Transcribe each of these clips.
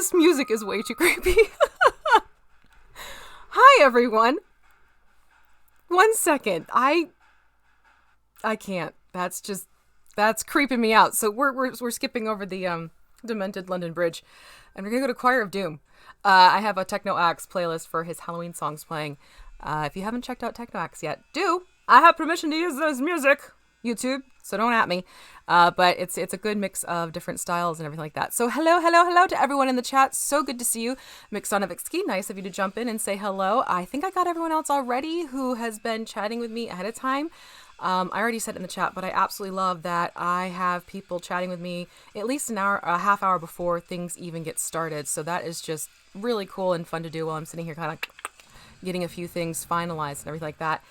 This music is way too creepy. Hi, everyone. 1 second. I can't. That's creeping me out. So we're skipping over the Demented London Bridge, and we're gonna go to Choir of Doom. I have a TeknoAxe playlist for his Halloween songs playing. If you haven't checked out TeknoAxe yet, do. I have permission to use this music, YouTube, so don't at me. But it's a good mix of different styles and everything like that. So hello to everyone in the chat. So good to see you. Mixonovixki, nice of you to jump in and say hello. I think I got everyone else already who has been chatting with me ahead of time. I already said it in the chat, but I absolutely love that I have people chatting with me at least a half hour before things even get started. So that is just really cool and fun to do while I'm sitting here kind of getting a few things finalized and everything like that.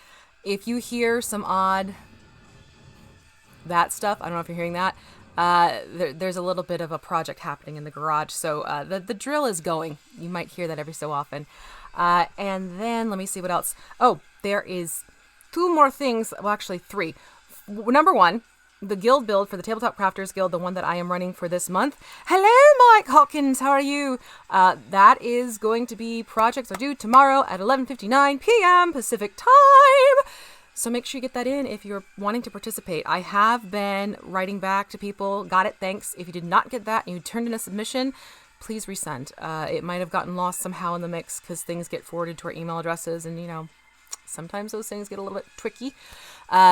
If you hear some odd that stuff, I don't know if you're hearing that, there's a little bit of a project happening in the garage. So the drill is going. You might hear that every so often. And then let me see what else. Oh, there is 2 more things. Well, actually 3. Number 1, the guild build for the Tabletop Crafters Guild, the one that I am running for this month. Hello, Mike Hawkins. How are you? That is going to be projects are due tomorrow at 11:59 p.m. Pacific time. So make sure you get that in if you're wanting to participate. I have been writing back to people. Got it, thanks. If you did not get that and you turned in a submission, please resend. It might have gotten lost somehow in the mix because things get forwarded to our email addresses, and sometimes those things get a little bit tricky.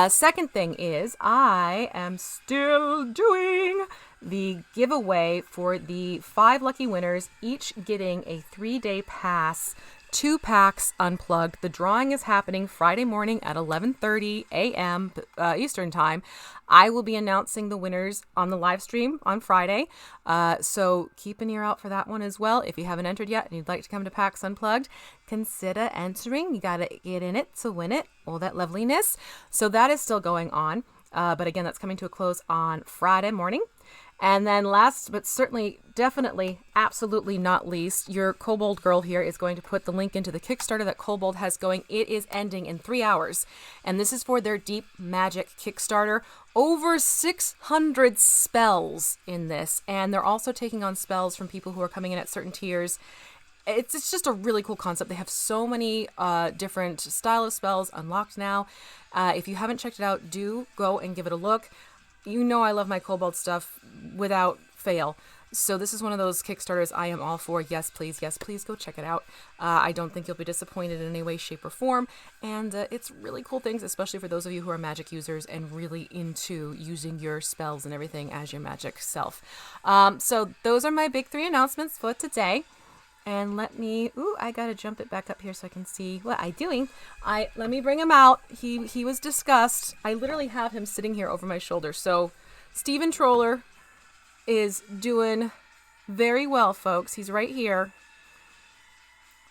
Second thing is I am still doing the giveaway for the 5 lucky winners, each getting a 3-day pass 2 packs unplugged. The drawing is happening Friday morning at 11:30 a.m. Eastern time. I will be announcing the winners on the live stream on Friday. So keep an ear out for that one as well. If you haven't entered yet and you'd like to come to PAX Unplugged, consider entering. You got to get in it to win it. All that loveliness. So that is still going on. But again, that's coming to a close on Friday morning. And then last, but certainly, definitely, absolutely not least, your Kobold girl here is going to put the link into the Kickstarter that Kobold has going. It is ending in 3 hours. And this is for their Deep Magic Kickstarter. Over 600 spells in this. And they're also taking on spells from people who are coming in at certain tiers. It's just a really cool concept. They have so many different style of spells unlocked now. If you haven't checked it out, do go and give it a look. You know I love my Kobold stuff without fail. So this is one of those Kickstarters I am all for. Yes, please, go check it out. I don't think you'll be disappointed in any way, shape, or form. And it's really cool things, especially for those of you who are magic users and really into using your spells and everything as your magic self. So those are my big 3 announcements for today. And let me, I gotta jump it back up here so I can see what I'm doing. Let me bring him out. He was discussed. I literally have him sitting here over my shoulder. So Steven Troller is doing very well, folks. He's right here.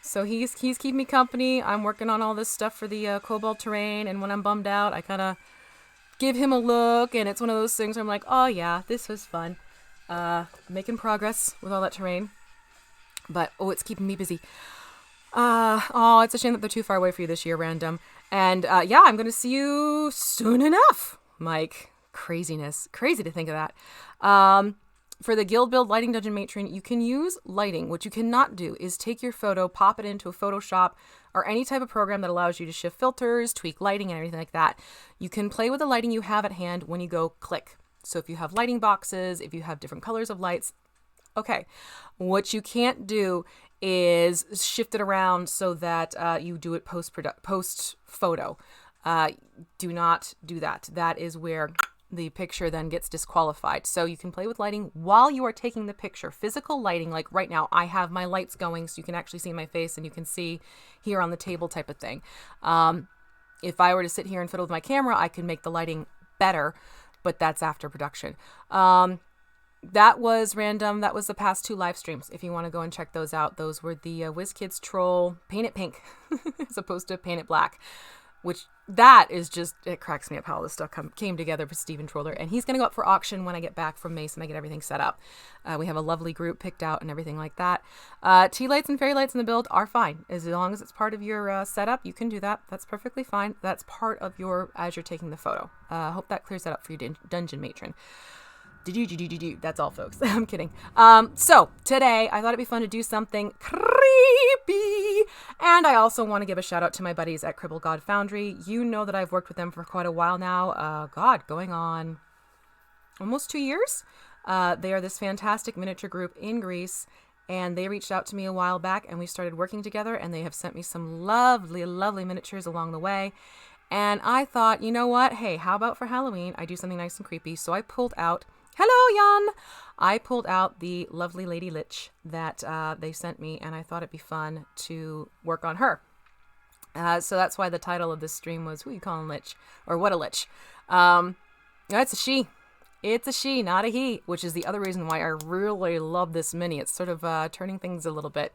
So he's keeping me company. I'm working on all this stuff for the Cobalt terrain. And when I'm bummed out, I kind of give him a look. And it's one of those things where I'm like, oh yeah, this was fun. Making progress with all that terrain. But, it's keeping me busy. It's a shame that they're too far away for you this year, random. And, I'm going to see you soon enough, Mike. Craziness. Crazy to think of that. For the Guild Build Lighting Dungeon Matron, you can use lighting. What you cannot do is take your photo, pop it into a Photoshop, or any type of program that allows you to shift filters, tweak lighting, and everything like that. You can play with the lighting you have at hand when you go click. So if you have lighting boxes, if you have different colors of lights, okay. What you can't do is shift it around so that you do it post photo. Do not do that. That is where the picture then gets disqualified. So you can play with lighting while you are taking the picture. Physical lighting, like right now, I have my lights going so you can actually see my face and you can see here on the table type of thing. If I were to sit here and fiddle with my camera, I could make the lighting better, but that's after production. That was random. That was the past 2 live streams. If you want to go and check those out, those were the WizKids Troll Paint It Pink as opposed to Paint It Black, which that is just, it cracks me up how all this stuff came together for Steven Troller. And he's going to go up for auction when I get back from Mace and I get everything set up. We have a lovely group picked out and everything like that. Tea lights and fairy lights in the build are fine. As long as it's part of your setup, you can do that. That's perfectly fine. That's part of as you're taking the photo. Hope that clears that up for you, Dungeon Matron. That's all, folks. I'm kidding. So today I thought it'd be fun to do something creepy. And I also want to give a shout out to my buddies at Crippled God Foundry. You know that I've worked with them for quite a while now. Going on almost 2 years. They are this fantastic miniature group in Greece. And they reached out to me a while back and we started working together, and they have sent me some lovely, lovely miniatures along the way. And I thought, you know what? Hey, how about for Halloween, I do something nice and creepy. So I pulled out, hello, Jan. I pulled out the lovely Lady Lich that they sent me, and I thought it'd be fun to work on her. So that's why the title of this stream was, who you calling Lich? Or what a Lich? It's a she. It's a she, not a he, which is the other reason why I really love this mini. It's sort of turning things a little bit.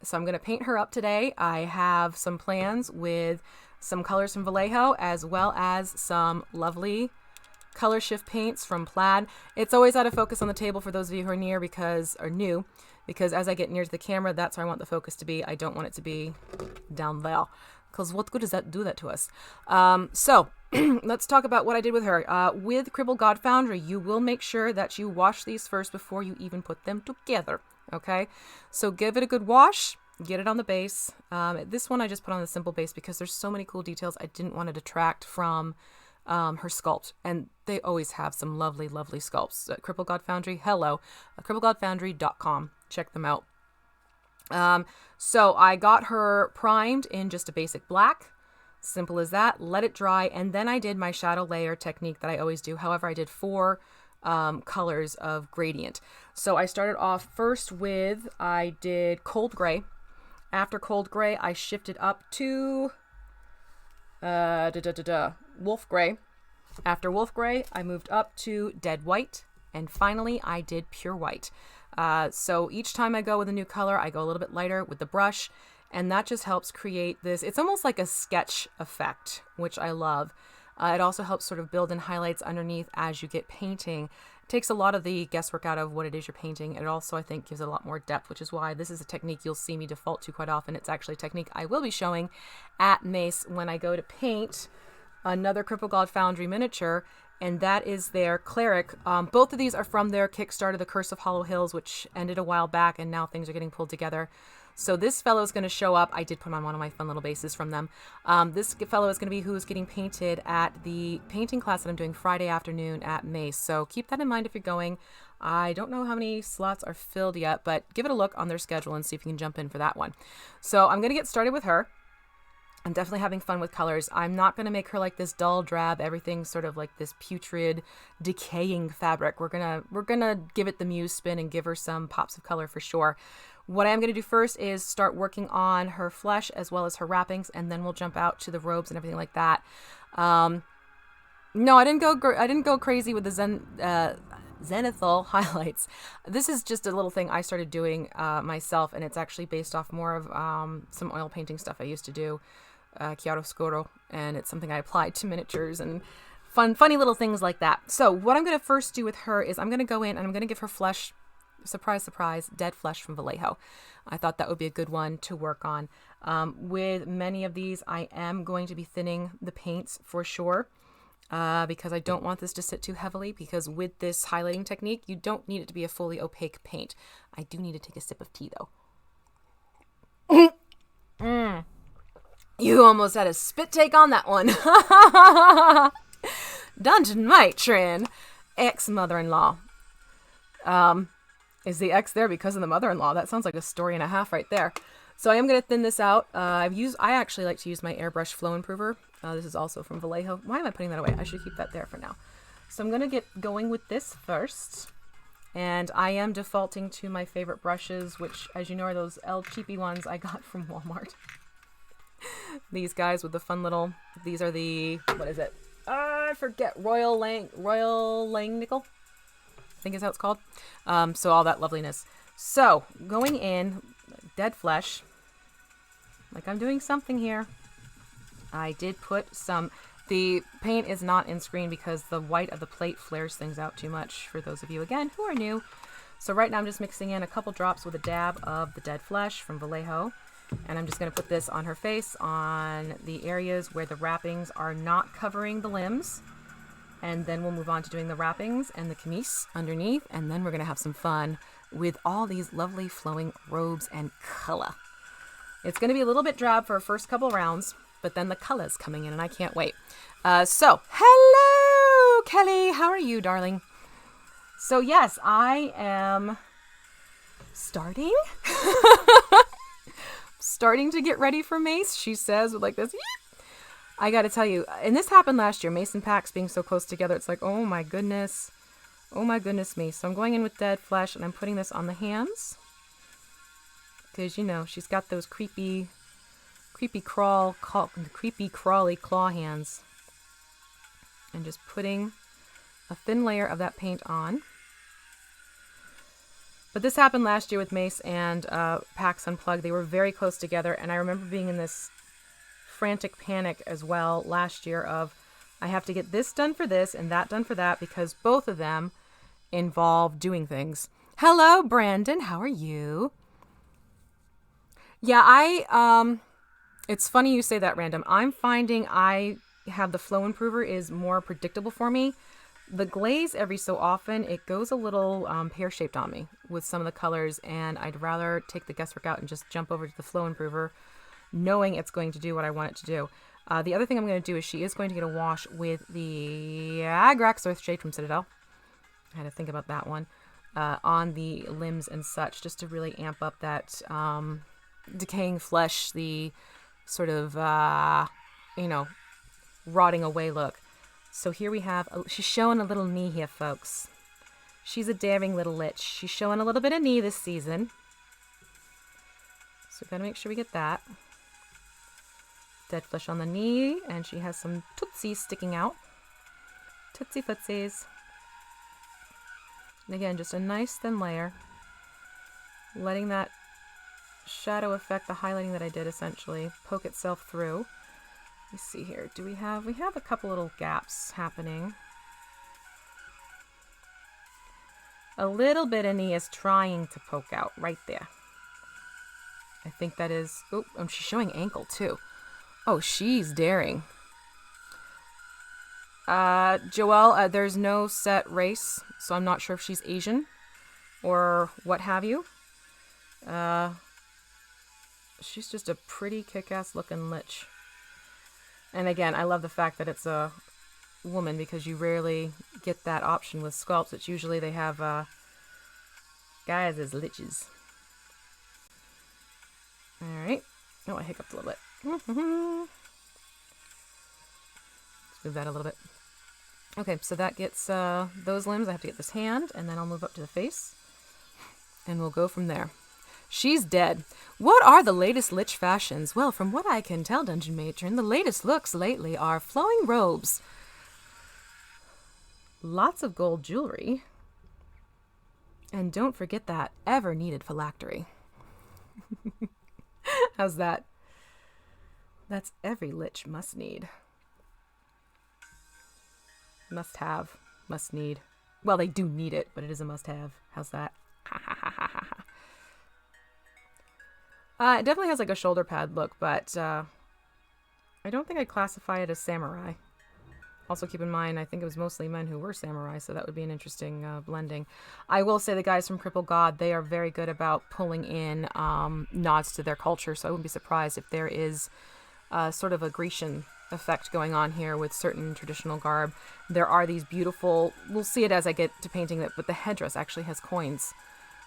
So I'm going to paint her up today. I have some plans with some colors from Vallejo, as well as some lovely color shift paints from Plaid. It's always out of focus on the table for those of you who are new, because as I get near to the camera, that's where I want the focus to be. I don't want it to be down there, because what good does that do that to us? So let's talk about what I did with her. With Crippled God Foundry, you will make sure that you wash these first before you even put them together. Okay, so give it a good wash. Get it on the base. This one I just put on the simple base because there's so many cool details. I didn't want to detract from her sculpt, and they always have some lovely, lovely sculpts. Crippled God Foundry, hello, crippledgodfoundry.com. Check them out. So I got her primed in just a basic black. Simple as that. Let it dry, and then I did my shadow layer technique that I always do. However, I did 4 colors of gradient. So I started off first with, I did cold gray. After cold gray, I shifted up to wolf gray. After wolf gray, I moved up to dead white, and finally I did pure white. So each time I go with a new color, I go a little bit lighter with the brush, and that just helps create this, it's almost like a sketch effect, which I love. It also helps sort of build in highlights underneath as you get painting. It takes a lot of the guesswork out of what it is you're painting. And it also, I think, gives it a lot more depth, which is why this is a technique you'll see me default to quite often. It's actually a technique I will be showing at Mace when I go to paint another Crippled God Foundry miniature, and that is their Cleric. Both of these are from their Kickstarter, The Curse of Hollow Hills, which ended a while back, and now things are getting pulled together. So this fellow is going to show up. I did put on one of my fun little bases from them. This fellow is going to be who's getting painted at the painting class that I'm doing Friday afternoon at Mace. So keep that in mind if you're going. I don't know how many slots are filled yet, but give it a look on their schedule and see if you can jump in for that one. So I'm going to get started with her. I'm definitely having fun with colors. I'm not going to make her like this dull drab, everything sort of like this putrid, decaying fabric. We're gonna give it the Muse spin and give her some pops of color for sure. What I'm going to do first is start working on her flesh as well as her wrappings, and then we'll jump out to the robes and everything like that. No, I didn't go crazy with the zenithal highlights. This is just a little thing I started doing myself, and it's actually based off more of some oil painting stuff I used to do, chiaroscuro, and it's something I applied to miniatures and funny little things like that. So what I'm going to first do with her is I'm going to go in and I'm going to give her flesh. Surprise, surprise, dead flesh from Vallejo. I thought that would be a good one to work on. With many of these, I am going to be thinning the paints for sure, because I don't want this to sit too heavily, because with this highlighting technique, you don't need it to be a fully opaque paint. I do need to take a sip of tea, though. You almost had a spit take on that one. Dungeon Matron, ex-mother-in-law. Is the X there because of the mother-in-law? That sounds like a story and a half right there. So I am going to thin this out. I actually like to use my airbrush flow improver. This is also from Vallejo. Why am I putting that away? I should keep that there for now. So I'm going to get going with this first. And I am defaulting to my favorite brushes, which, as you know, are those El Cheapy ones I got from Walmart. These guys with the fun little, these are the, what is it? I forget, Royal Langnickel, I think is how it's called. So all that loveliness. So going in, dead flesh, like I'm doing something here. I did put some, the paint is not in screen because the white of the plate flares things out too much for those of you, again, who are new. So right now I'm just mixing in a couple drops with a dab of the dead flesh from Vallejo. And I'm just going to put this on her face, on the areas where the wrappings are not covering the limbs. And then we'll move on to doing the wrappings and the camise underneath. And then we're going to have some fun with all these lovely flowing robes and color. It's going to be a little bit drab for our first couple rounds, but then the color's coming in and I can't wait. So, hello, Kelly. How are you, darling? So, yes, I am starting to get ready for Mace, she says, with like this. Yeep. I got to tell you, and this happened last year, Mace and packs being so close together. It's like, oh my goodness me. So I'm going in with dead flesh and I'm putting this on the hands. Because, you know, she's got those creepy crawly claw hands. And just putting a thin layer of that paint on. But this happened last year with Mace and PAX Unplugged. They were very close together, and I remember being in this frantic panic as well last year of, I have to get this done for this and that done for that, because both of them involve doing things. Hello, Brandon. How are you? Yeah, it's funny you say that, Random. I'm finding I have the flow improver is more predictable for me. The glaze, every so often, it goes a little pear-shaped on me with some of the colors, and I'd rather take the guesswork out and just jump over to the flow improver, knowing it's going to do what I want it to do. The other thing I'm going to do is she is going to get a wash with the Agrax Earthshade from Citadel. I had to think about that one. On the limbs and such, just to really amp up that decaying flesh, the sort of, rotting away look. So here we have, she's showing a little knee here, folks. She's a daring little lich. She's showing a little bit of knee this season. So we've got to make sure we get that. Dead flesh on the knee, and she has some tootsies sticking out. Tootsie footsies. And again, just a nice thin layer. Letting that shadow effect, the highlighting that I did essentially, poke itself through. Let's see here. We have a couple little gaps happening. A little bit of knee is trying to poke out right there. I think that is, she's showing ankle too. Oh, she's daring. Joelle, there's no set race, so I'm not sure if she's Asian or what have you. She's just a pretty kick-ass looking lich. And again, I love the fact that it's a woman, because you rarely get that option with sculpts. It's usually they have guys as liches. Alright. Oh, I hiccuped a little bit. Let's move that a little bit. Okay, so that gets those limbs. I have to get this hand, and then I'll move up to the face. And we'll go from there. She's dead. What are the latest lich fashions? Well, from what I can tell, Dungeon Matron, the latest looks lately are flowing robes, lots of gold jewelry, and don't forget that ever-needed phylactery. How's that? That's every lich must need. Must have. Must need. Well, they do need it, but it is a must-have. How's that? Ha ha ha ha ha. It definitely has like a shoulder pad look, but I don't think I'd classify it as samurai. Also keep in mind, I think it was mostly men who were samurai, so that would be an interesting blending. I will say the guys from Crippled God, they are very good about pulling in nods to their culture, so I wouldn't be surprised if there is sort of a Grecian effect going on here with certain traditional garb. There are these beautiful, we'll see it as I get to painting it, but the headdress actually has coins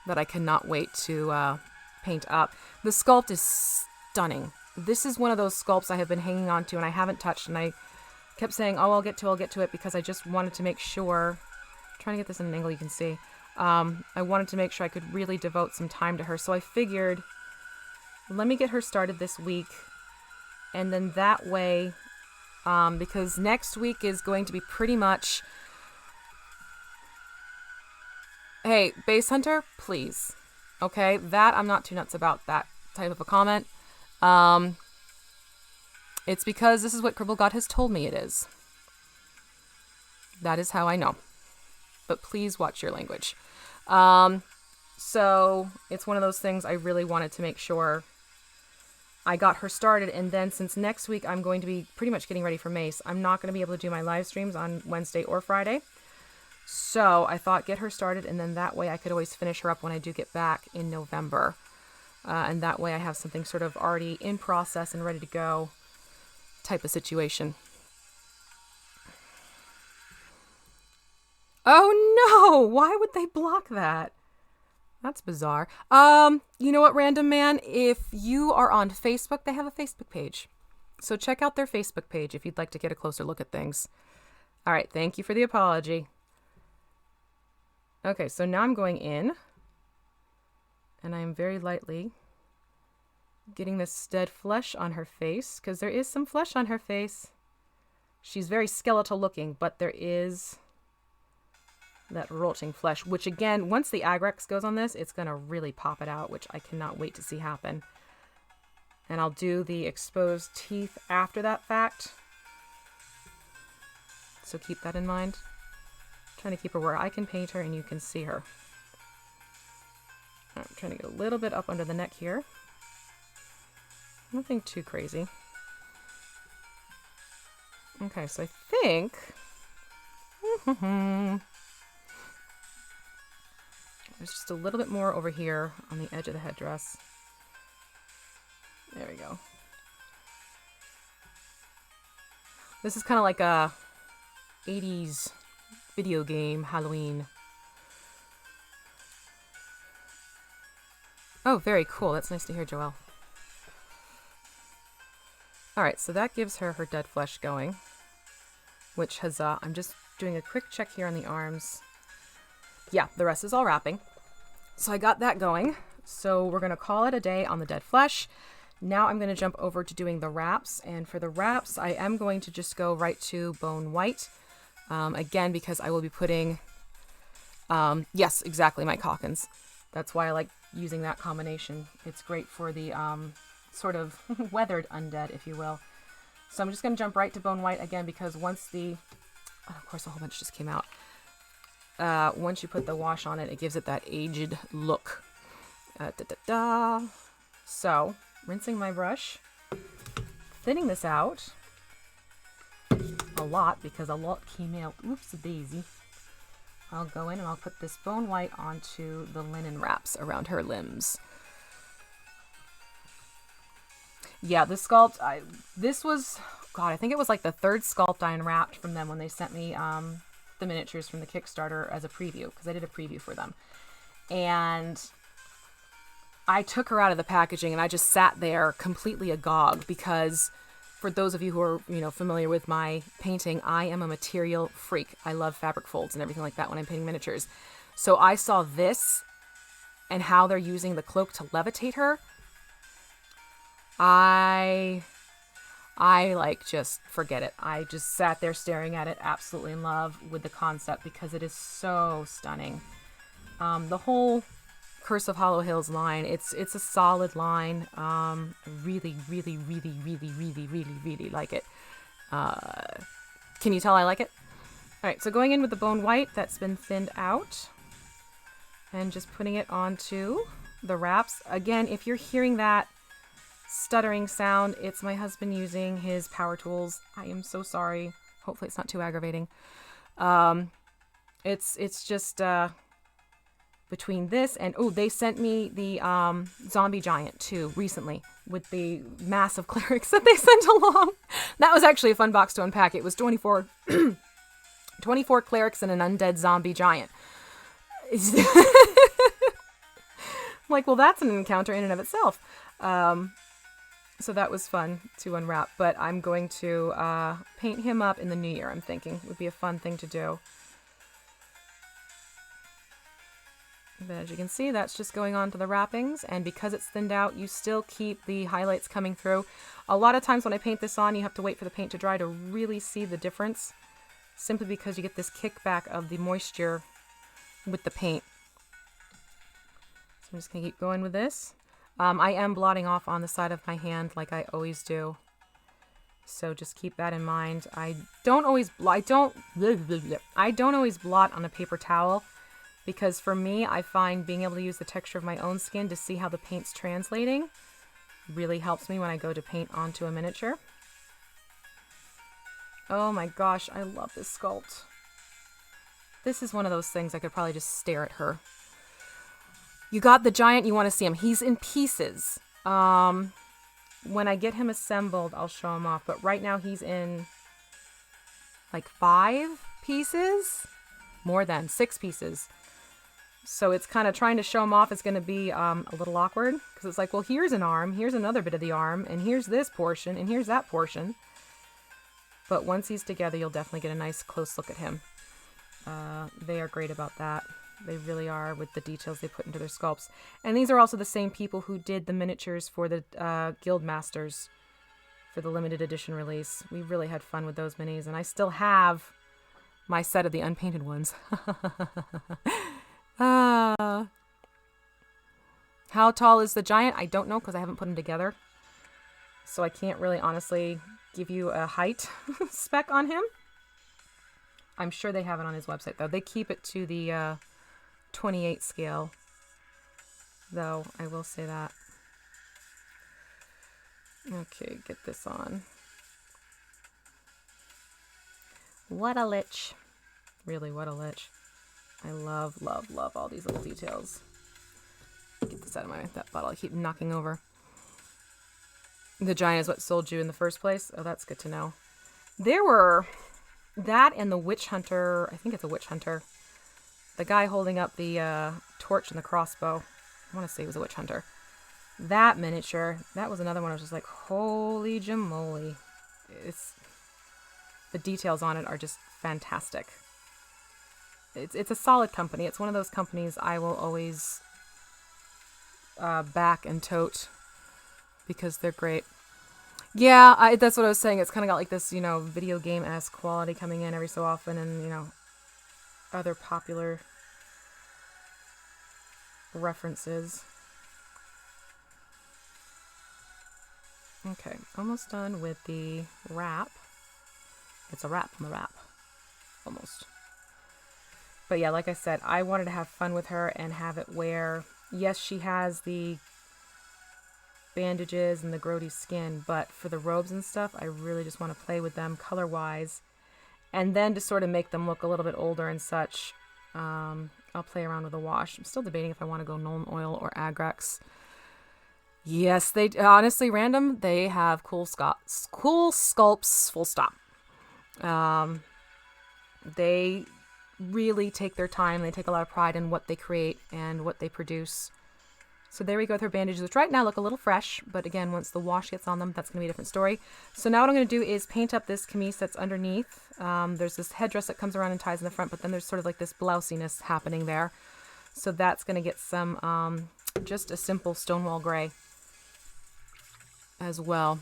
that I cannot wait to paint up. The sculpt is stunning. This is one of those sculpts I have been hanging on to and I haven't touched, and I kept saying, oh, I'll get to it, because I just wanted to make sure, I'm trying to get this in an angle you can see, I wanted to make sure I could really devote some time to her. So I figured, let me get her started this week, and then that way, because next week is going to be pretty much, hey, Base Hunter, please. Okay, that I'm not too nuts about, that type of a comment. It's because this is what Crippled God has told me it is. That is how I know. But please watch your language. So it's one of those things I really wanted to make sure I got her started, and then since next week I'm going to be pretty much getting ready for Mace, I'm not going to be able to do my live streams on Wednesday or Friday. So I thought get her started, and then that way I could always finish her up when I do get back in November. And that way I have something sort of already in process and ready to go type of situation. Oh no! Why would they block that? That's bizarre. You know what, Random Man? If you are on Facebook, they have a Facebook page. So check out their Facebook page if you'd like to get a closer look at things. All right, thank you for the apology. Okay, so now I'm going in. And I am very lightly getting this dead flesh on her face, because there is some flesh on her face. She's very skeletal looking, but there is that rotting flesh, which again, once the Agrex goes on this, it's going to really pop it out, which I cannot wait to see happen. And I'll do the exposed teeth after that fact. So keep that in mind. I'm trying to keep her where I can paint her and you can see her. I'm trying to get a little bit up under the neck here. Nothing too crazy. Okay, so I think... There's just a little bit more over here on the edge of the headdress. There we go. This is kind of like a 80s video game Halloween. Oh, very cool. That's nice to hear, Joelle. Alright, so that gives her her dead flesh going. Which, huzzah. I'm just doing a quick check here on the arms. Yeah, the rest is all wrapping. So I got that going. So we're going to call it a day on the dead flesh. Now I'm going to jump over to doing the wraps. And for the wraps, I am going to just go right to Bonewhite. Again, because I will be putting... yes, exactly, Mike Hawkins. That's why I like using that combination. It's great for the sort of weathered undead, if you will. So I'm just going to jump right to Bonewhite again, because once the... Oh, of course, a whole bunch just came out. Once you put the wash on it, it gives it that aged look. So, rinsing my brush, thinning this out a lot because a lot came out. Oops-a-daisy. I'll go in and I'll put this Bonewhite onto the linen wraps around her limbs. Yeah, the sculpt, this was, God, I think it was like the third sculpt I unwrapped from them when they sent me the miniatures from the Kickstarter as a preview, because I did a preview for them. And I took her out of the packaging and I just sat there completely agog, because for those of you who are, you know, familiar with my painting, I am a material freak. I love fabric folds and everything like that when I'm painting miniatures. So I saw this and how they're using the cloak to levitate her. I like just forget it. I just sat there staring at it, absolutely in love with the concept, because it is so stunning. The whole Curse of Hollow Hills line, it's a solid line. Really like it. Can you tell I like it? Alright, so going in with the Bonewhite that's been thinned out and just putting it onto the wraps. Again, if you're hearing that stuttering sound, it's my husband using his power tools. I am so sorry. Hopefully it's not too aggravating. It's just between this and they sent me the zombie giant too recently with the massive clerics that they sent along. That was actually a fun box to unpack. It was 24 24 clerics and an undead zombie giant. Like, well, that's an encounter in and of itself. So that was fun to unwrap, but I'm going to paint him up in the new year, I'm thinking. Would be a fun thing to do. But as you can see, that's just going on to the wrappings, and because it's thinned out, you still keep the highlights coming through. A lot of times when I paint this on, you have to wait for the paint to dry to really see the difference, simply because you get this kickback of the moisture with the paint. So I'm just going to keep going with this. I am blotting off on the side of my hand like I always do. So just keep that in mind. I don't always blot on a paper towel, because for me, I find being able to use the texture of my own skin to see how the paint's translating Really helps me when I go to paint onto a miniature. Oh my gosh, I love this sculpt. This is one of those things I could probably just stare at her. You got the giant, you want to see him. He's in pieces. When I get him assembled, I'll show him off. But right now he's in like 5 pieces. More than 6 pieces. So it's kind of trying to show him off is going to be a little awkward. Because it's like, well, here's an arm. Here's another bit of the arm. And here's this portion. And here's that portion. But once he's together, you'll definitely get a nice close look at him. They are great about that. They really are with the details they put into their sculpts. And these are also the same people who did the miniatures for the Guild Masters for the limited edition release. We really had fun with those minis. And I still have my set of the unpainted ones. How tall is the giant? I don't know because I haven't put them together. So I can't really honestly give you a height spec on him. I'm sure they have it on his website though. They keep it to the 28 scale, though, I will say that. Okay, get this on. What a lich. Really, what a lich. I love, love, love all these little details. Get this out of that bottle I keep knocking over. The giant is what sold you in the first place? Oh, that's good to know. There were that and the witch hunter. I think it's a witch hunter. The guy holding up the torch and the crossbow. I want to say it was a witch hunter. That miniature. That was another one I was just like, holy jamoly. The details on it are just fantastic. It's a solid company. It's one of those companies I will always back and tote because they're great. Yeah, that's what I was saying. It's kind of got like this, video game-esque quality coming in every so often and, other popular references. Okay, almost done with the wrap. It's a wrap on the wrap. Almost. But yeah, like I said, I wanted to have fun with her and have it where, yes, she has the bandages and the grody skin, but for the robes and stuff, I really just want to play with them color-wise. And then to sort of make them look a little bit older and such, I'll play around with a wash. I'm still debating if I want to go Nuln Oil or Agrax. Yes, they honestly, random, they have cool sculpts, full stop. They really take their time. They take a lot of pride in what they create and what they produce. So there we go with her bandages, which right now look a little fresh, but again, once the wash gets on them, that's going to be a different story. So now what I'm going to do is paint up this camise that's underneath. There's this headdress that comes around and ties in the front, but then there's sort of like this blousiness happening there. So that's going to get some, just a simple Stonewall gray as well.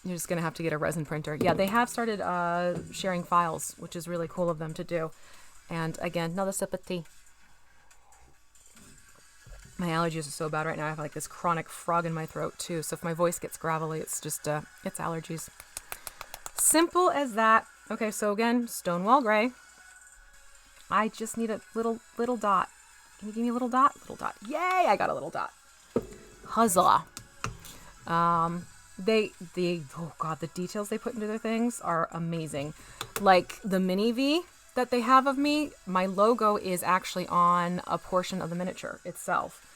You're just going to have to get a resin printer. Yeah, they have started sharing files, which is really cool of them to do. And again, another sip of tea. My allergies are so bad right now. I have like this chronic frog in my throat too. So if my voice gets gravelly, it's just, it's allergies. Simple as that. Okay, so again, Stonewall gray. I just need a little dot. Can you give me a little dot? Little dot. Yay, I got a little dot. Huzzah. Oh god, the details they put into their things are amazing. Like the mini V that they have of me, my logo is actually on a portion of the miniature itself,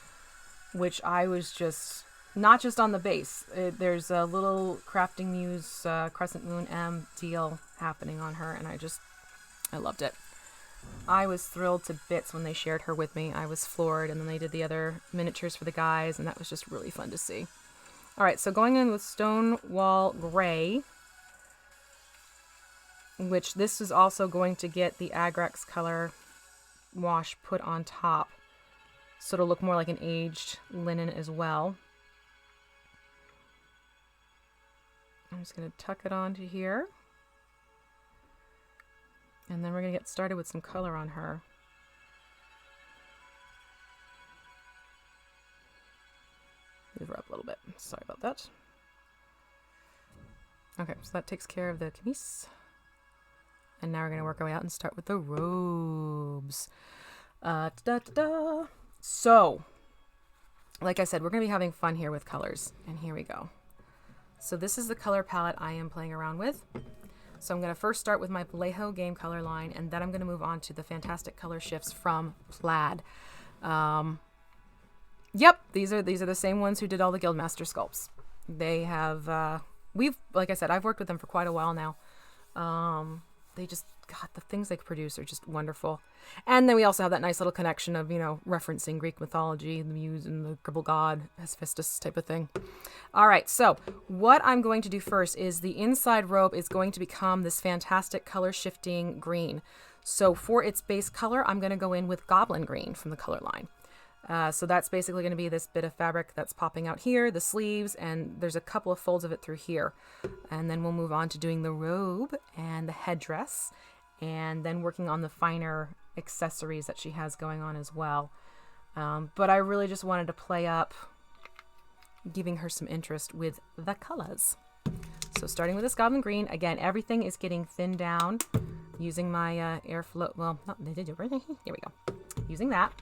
which I was just, not just on the base. There's a little Crafting Muse Crescent Moon M deal happening on her, and I loved it. I was thrilled to bits when they shared her with me. I was floored, and then they did the other miniatures for the guys, and that was just really fun to see. All right, so going in with Stonewall Gray, which this is also going to get the Agrax color wash put on top. So it'll look more like an aged linen as well. I'm just going to tuck it onto here. And then we're going to get started with some color on her. Move her up a little bit. Sorry about that. Okay, so that takes care of the camise. And now we're going to work our way out and start with the robes. So, like I said, we're going to be having fun here with colors. And here we go. So this is the color palette I am playing around with. So I'm going to first start with my Vallejo game color line, and then I'm going to move on to the fantastic color shifts from Plaid. Yep, these are the same ones who did all the Guildmaster sculpts. They have, like I said, I've worked with them for quite a while now. They just, God, the things they produce are just wonderful. And then we also have that nice little connection of, you know, referencing Greek mythology, the Muse and the Crippled God, Hephaestus type of thing. All right, so what I'm going to do first is the inside robe is going to become this fantastic color shifting green. So for its base color, I'm going to go in with Goblin green from the color line. So that's basically going to be this bit of fabric that's popping out here, the sleeves, and there's a couple of folds of it through here. And then we'll move on to doing the robe and the headdress, and then working on the finer accessories that she has going on as well. But I really just wanted to play up giving her some interest with the colors. So starting with this Goblin green, again, everything is getting thinned down using my airflow. Well, not, here we go. Using that.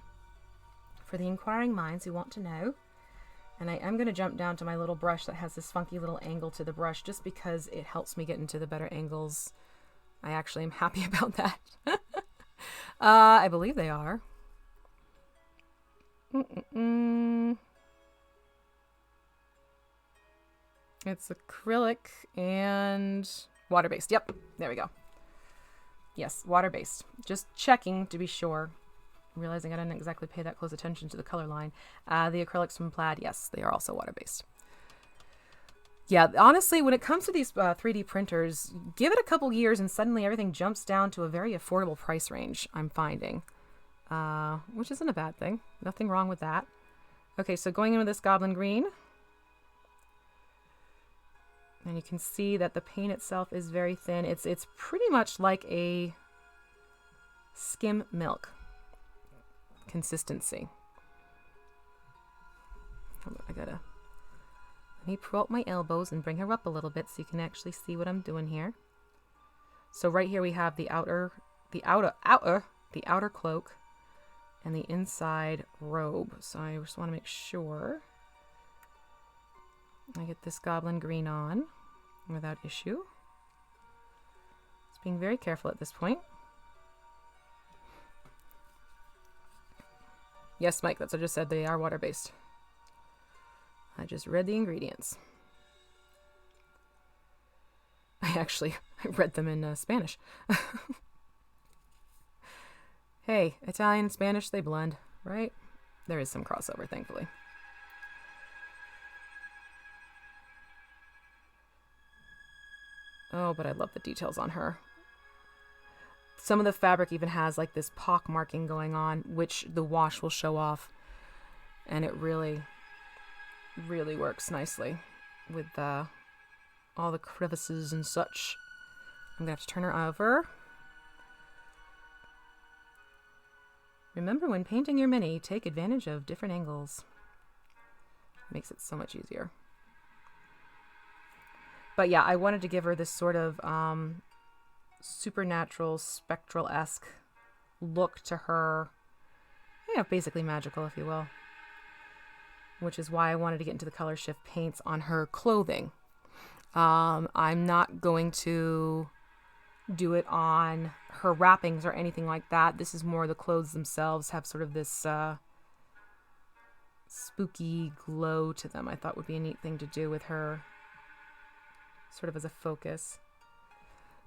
For the inquiring minds who want to know. And I am going to jump down to my little brush that has this funky little angle to the brush just because it helps me get into the better angles. I actually am happy about that. I believe they are. It's acrylic and water-based. Yep, there we go. Yes, water-based. Just checking to be sure. Realizing I didn't exactly pay that close attention to the color line. The acrylics from Plaid, yes, they are also water-based. Yeah, honestly, when it comes to these 3D printers, give it a couple years and suddenly everything jumps down to a very affordable price range, I'm finding. Which isn't a bad thing. Nothing wrong with that. Okay, so going in with this Goblin green. And you can see that the paint itself is very thin. It's pretty much like a skim milk consistency. Hold on, let me pull out my elbows and bring her up a little bit so you can actually see what I'm doing here. So right here we have the outer cloak and the inside robe. So I just want to make sure I get this Goblin green on without issue. Just being very careful at this point. Yes, Mike, that's what I just said. They are water-based. I just read the ingredients. I read them in Spanish. Hey, Italian and Spanish, they blend, right? There is some crossover, thankfully. Oh, but I love the details on her. Some of the fabric even has like this pock marking going on, which the wash will show off. And it really, really works nicely with all the crevices and such. I'm going to have to turn her over. Remember, when painting your mini, take advantage of different angles. Makes it so much easier. But yeah, I wanted to give her this sort of supernatural, spectral-esque look to her. Yeah, basically magical, if you will. Which is why I wanted to get into the color shift paints on her clothing. I'm not going to do it on her wrappings or anything like that. This is more the clothes themselves have sort of this spooky glow to them. I thought would be a neat thing to do with her, sort of as a focus.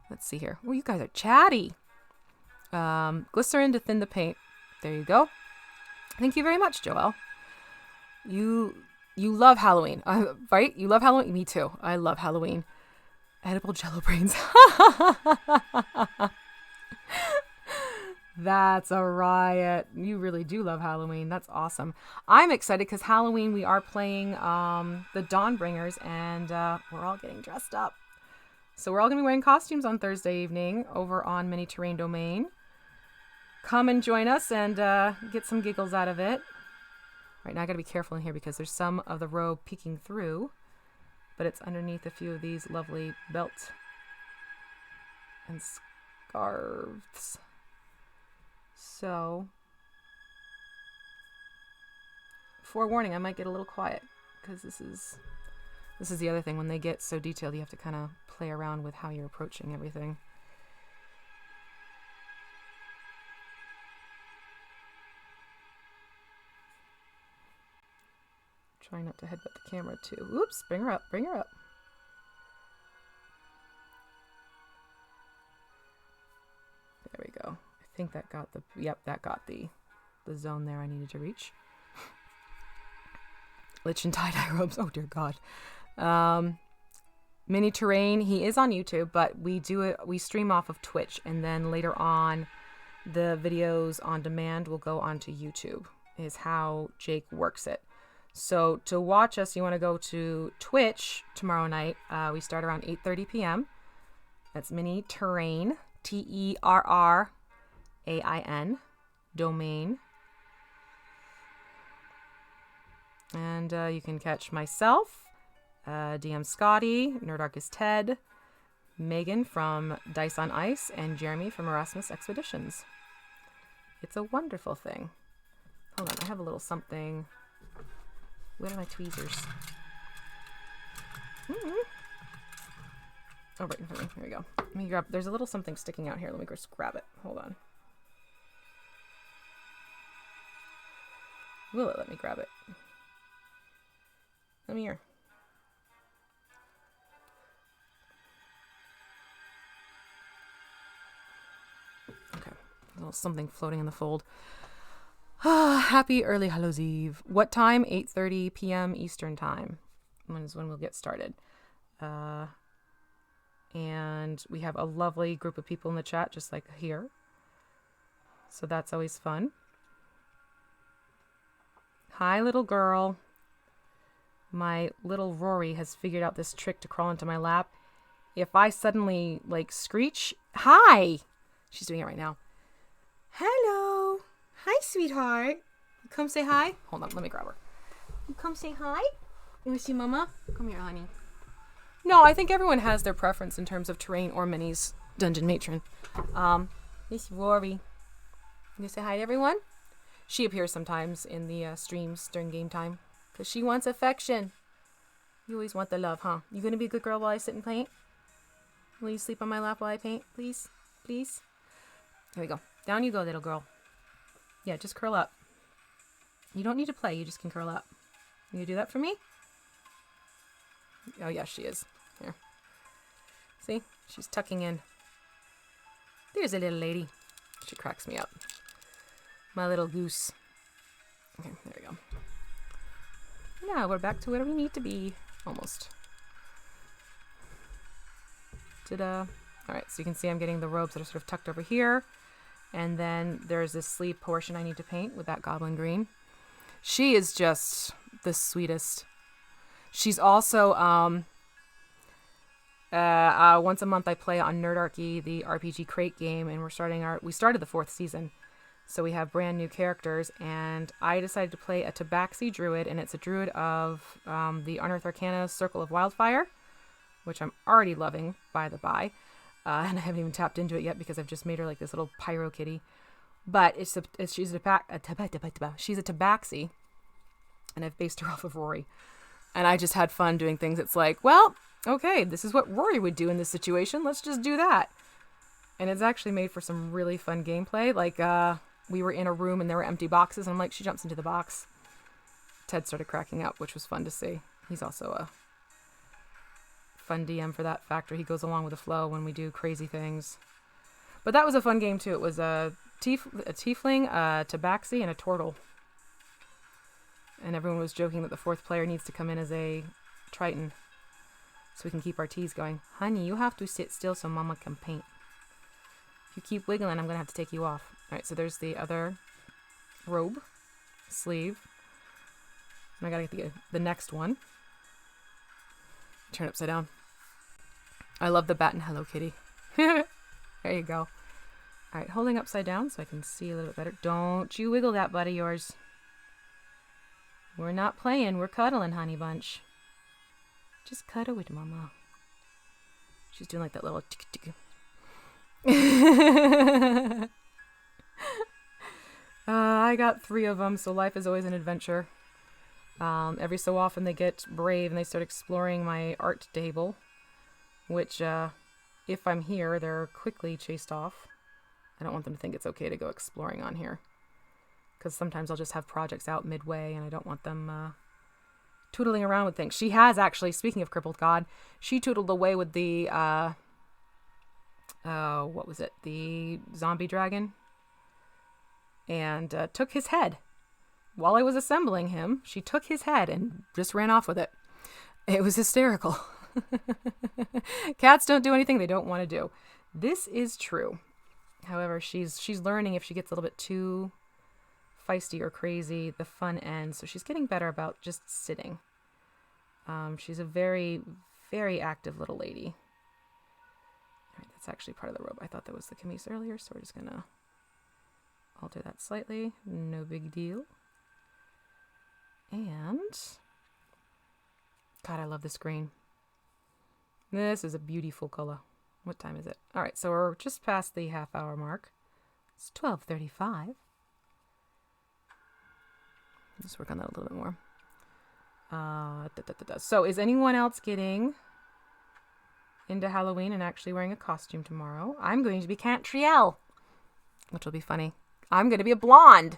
Let's see here. Oh, you guys are chatty. Glycerin to thin the paint. There you go. Thank you very much, Joelle. You love Halloween, right? You love Halloween? Me too. I love Halloween. Edible jello brains. That's a riot. You really do love Halloween. That's awesome. I'm excited because Halloween we are playing the Dawnbringers, and we're all getting dressed up. So we're all going to be wearing costumes on Thursday evening over on Mini Terrain Domain. Come and join us and get some giggles out of it. Right now I got to be careful in here because there's some of the robe peeking through, but it's underneath a few of these lovely belt and scarves. So forewarning, I might get a little quiet because this is the other thing. When they get so detailed, you have to kind of play around with how you're approaching everything. Try not to headbutt the camera too. Oops, bring her up, bring her up. There we go. I think that got the, yep, that got the zone there I needed to reach. Lich and tie-dye robes, oh dear God. Mini Terrain, he is on YouTube, but we stream off of Twitch, and then later on, the videos on demand will go onto YouTube, is how Jake works it. So to watch us, you want to go to Twitch tomorrow night. We start around 8:30 p.m. That's Mini Terrain, TERRAIN, domain. And you can catch myself, DM Scotty, Nerdarchist Ted, Megan from Dice on Ice, and Jeremy from Erasmus Expeditions. It's a wonderful thing. Hold on, I have a little something. Where are my tweezers? Oh, right in front of me. Here we go. Let me grab. There's a little something sticking out here. Let me just grab it. Hold on. Will it let me grab it? Let me hear. Okay. A little something floating in the fold. Happy early Hallows Eve. What time? 8:30 p.m. Eastern Time. When we'll get started. And we have a lovely group of people in the chat, just like here. So that's always fun. Hi, little girl. My little Rory has figured out this trick to crawl into my lap. If I suddenly, like, screech, hi! She's doing it right now. Hello. Hi, sweetheart. You come say hi? Hold on, let me grab her. You come say hi? You want to see Mama? Come here, honey. No, I think everyone has their preference in terms of terrain or minis. Dungeon Matron. This is Rory. You say hi to everyone? She appears sometimes in the streams during game time. Because she wants affection. You always want the love, huh? You gonna be a good girl while I sit and paint? Will you sleep on my lap while I paint? Please? Please? Here we go. Down you go, little girl. Yeah, just curl up. You don't need to play. You just can curl up. You do that for me? Oh, yes, she is. Here. See? She's tucking in. There's a little lady. She cracks me up. My little goose. Okay, there we go. Now we're back to where we need to be. Almost. Ta-da. Alright, so you can see I'm getting the robes that are sort of tucked over here. And then there's this sleeve portion I need to paint with that goblin green. She is just the sweetest. She's also, once a month I play on Nerdarchy, the RPG crate game, and we started the 4th season. So we have brand new characters, and I decided to play a Tabaxi druid, and it's a druid of the Unearthed Arcana Circle of Wildfire, which I'm already loving, by the by. And I haven't even tapped into it yet because I've just made her like this little pyro kitty. But she's a Tabaxi, and I've based her off of Rory. And I just had fun doing things. It's like, well, okay, this is what Rory would do in this situation. Let's just do that. And it's actually made for some really fun gameplay. Like, we were in a room and there were empty boxes. And I'm like, she jumps into the box. Ted started cracking up, which was fun to see. He's also a fun DM for that factor. He goes along with the flow when we do crazy things. But that was a fun game, too. It was a tiefling, a tabaxi, and a turtle. And everyone was joking that the 4th player needs to come in as a triton so we can keep our teas going. Honey, you have to sit still so Mama can paint. If you keep wiggling, I'm going to have to take you off. All right, so there's the other robe, sleeve. And I got to get the next one. Turn it upside down. I love the bat and Hello Kitty. There you go. All right, holding upside down so I can see a little bit better. Don't you wiggle that butt of yours. We're not playing. We're cuddling, honey bunch. Just cuddle with Mama. She's doing like that little tick-tick. I got 3 of them, so life is always an adventure. Every so often they get brave and they start exploring my art table, which, if I'm here, they're quickly chased off. I don't want them to think it's okay to go exploring on here, because sometimes I'll just have projects out midway and I don't want them tootling around with things. She has actually, speaking of Crippled God, she tootled away with the, what was it? The zombie dragon, and took his head. While I was assembling him, she took his head and just ran off with it. It was hysterical. Cats don't do anything they don't want to do. This is true. However, she's learning if she gets a little bit too feisty or crazy, the fun ends. So she's getting better about just sitting. She's a very, very active little lady. All right, that's actually part of the robe. I thought that was the camise earlier, so we're just going to alter that slightly. No big deal. And God, I love this green. This is a beautiful color. What time is it? All right, so we're just past the half-hour mark. It's 12:35. Just work on that a little bit more. So is anyone else getting into Halloween and actually wearing a costume tomorrow? I'm going to be Cantrielle, which will be funny. I'm going to be a blonde.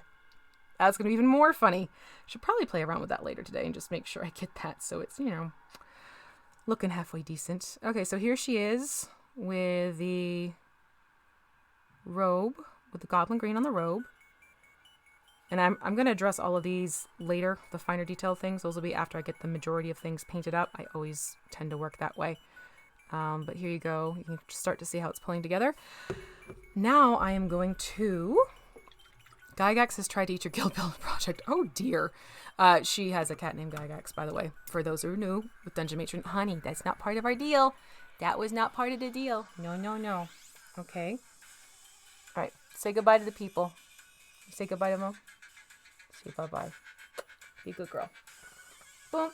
That's going to be even more funny. Should probably play around with that later today and just make sure I get that so it's, looking halfway decent. Okay, so here she is with the robe, with the goblin green on the robe. And I'm going to address all of these later, the finer detail things. Those will be after I get the majority of things painted up. I always tend to work that way. But here you go. You can start to see how it's pulling together. Now I am going to... Gygax has tried to eat your guild build project. Oh dear. She has a cat named Gygax, by the way. For those who are new with Dungeon Matron. Honey, that's not part of our deal. That was not part of the deal. No. Okay. All right. Say goodbye to the people. Say goodbye to Mom. Say bye-bye. Be a good girl. Boom.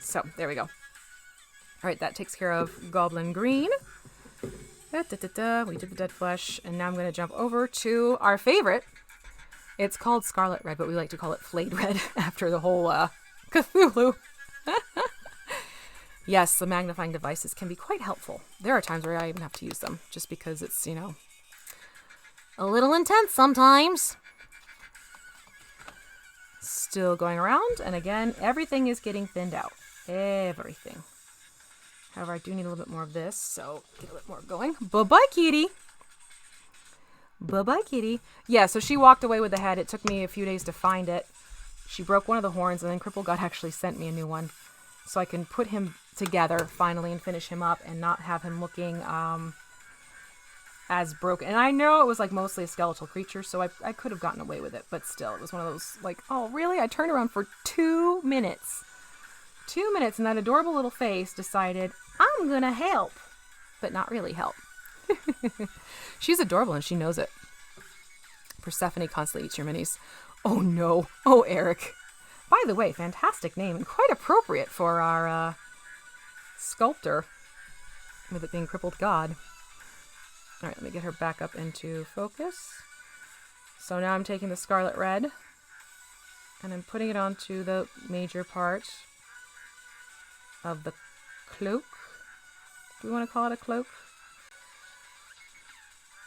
So, there we go. All right, that takes care of Goblin Green. We did the dead flesh, and now I'm going to jump over to our favorite. It's called Scarlet Red, but we like to call it Flayed Red after the whole Cthulhu. Yes, the magnifying devices can be quite helpful. There are times where I even have to use them, just because it's, a little intense sometimes. Still going around, and again, everything is getting thinned out. Everything. However, I do need a little bit more of this, so get a little more going. Bye-bye, kitty. Bye-bye, kitty. Yeah, so she walked away with the head. It took me a few days to find it. She broke one of the horns, and then Crippled God actually sent me a new one. So I can put him together, finally, and finish him up, and not have him looking as broken. And I know it was, mostly a skeletal creature, so I could have gotten away with it. But still, it was one of those, oh, really? I turned around for 2 minutes. 2 minutes, and that adorable little face decided, I'm gonna help. But not really help. She's adorable, and she knows it. Persephone constantly eats your minis. Oh, no. Oh, Eric. By the way, fantastic name, and quite appropriate for our sculptor, with it being Crippled God. All right, let me get her back up into focus. So now I'm taking the Scarlet Red, and I'm putting it onto the major part of the cloak. Do we want to call it a cloak?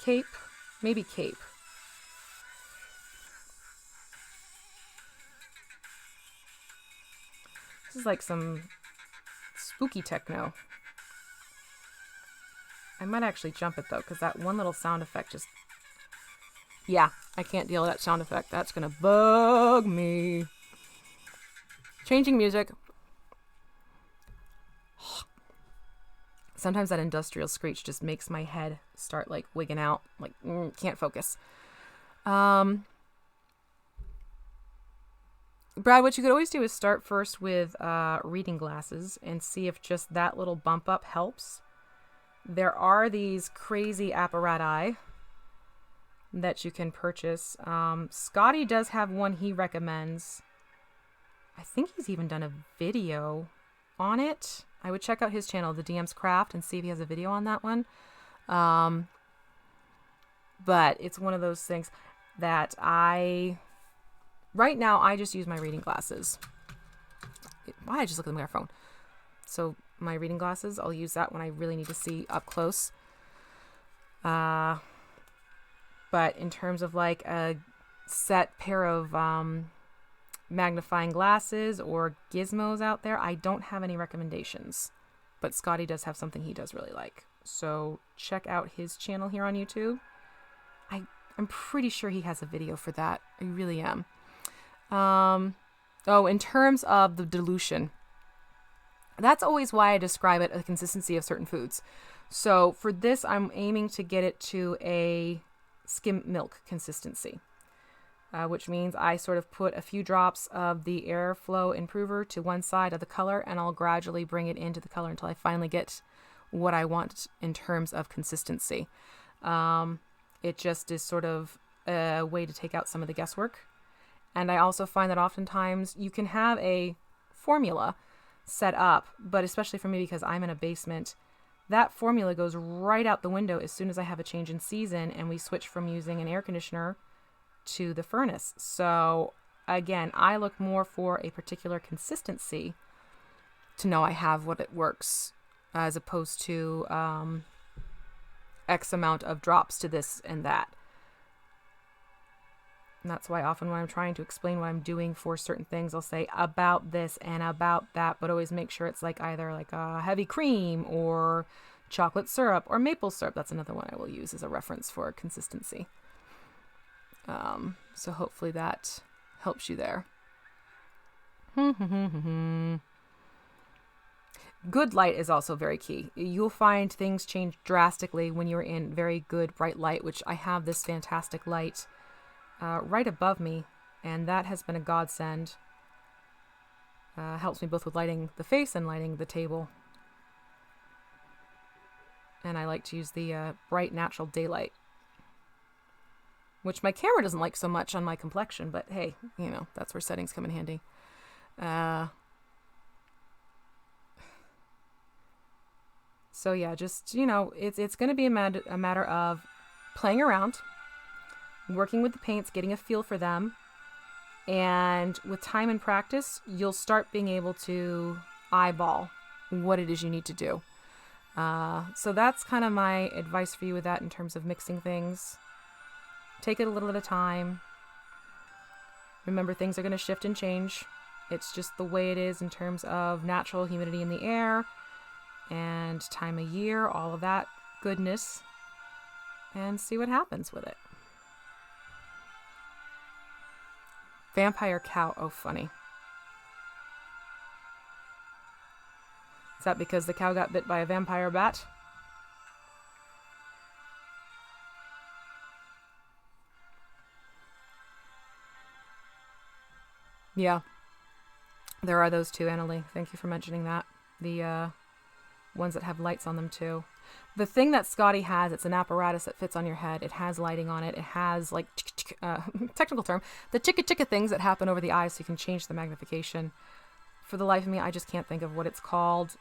Cape? Maybe cape. This is like some spooky techno. I might actually jump it though, because that one little sound effect just... Yeah, I can't deal with that sound effect. That's going to bug me. Changing music. Sometimes that industrial screech just makes my head start wigging out. Can't focus. Brad, what you could always do is start first with reading glasses and see if just that little bump up helps. There are these crazy apparati that you can purchase. Scotty does have one he recommends. I think he's even done a video on it. I would check out his channel, The DM's Craft, and see if he has a video on that one. But it's one of those things that I right now I just use my reading glasses. Why I just look at the microphone? So my reading glasses, I'll use that when I really need to see up close. But in terms of like a set pair of magnifying glasses or gizmos out there, I don't have any recommendations. But Scotty does have something he does really like. So check out his channel here on YouTube. I'm pretty sure he has a video for that. I really am. In terms of the dilution, that's always why I describe it as the consistency of certain foods. So for this, I'm aiming to get it to a skim milk consistency, which means I sort of put a few drops of the airflow improver to one side of the color, and I'll gradually bring it into the color until I finally get what I want in terms of consistency. It just is sort of a way to take out some of the guesswork. And I also find that oftentimes you can have a formula set up, but especially for me because I'm in a basement, that formula goes right out the window as soon as I have a change in season and we switch from using an air conditioner to the furnace. So again, I look more for a particular consistency to know I have what it works, as opposed to X amount of drops to this and that. And that's why often when I'm trying to explain what I'm doing for certain things, I'll say about this and about that, but always make sure it's like either like a heavy cream or chocolate syrup or maple syrup. That's another one I will use as a reference for consistency. So hopefully that helps you there. Good light is also very key. You'll find things change drastically when you're in very good bright light, which I have this fantastic light right above me, and that has been a godsend. Helps me both with lighting the face and lighting the table. And I like to use the bright natural daylight, which my camera doesn't like so much on my complexion, but hey, you know, that's where settings come in handy. So yeah, just, you know, it's going to be a matter of playing around, working with the paints, getting a feel for them. And with time and practice, you'll start being able to eyeball what it is you need to do. So that's kind of my advice for you with that in terms of mixing things. Take it a little at a time. Remember, things are going to shift and change. It's just the way it is in terms of natural humidity in the air and time of year, all of that goodness, and see what happens with it. Vampire cow. Oh, funny. Is that because the cow got bit by a vampire bat? Yeah. There are those too, Annalie. Thank you for mentioning that. The ones that have lights on them too. The thing that Scotty has, it's an apparatus that fits on your head. It has lighting on it. It has, like, technical term, the chicka things that happen over the eyes so you can change the magnification. For the life of me, I just can't think of what it's called.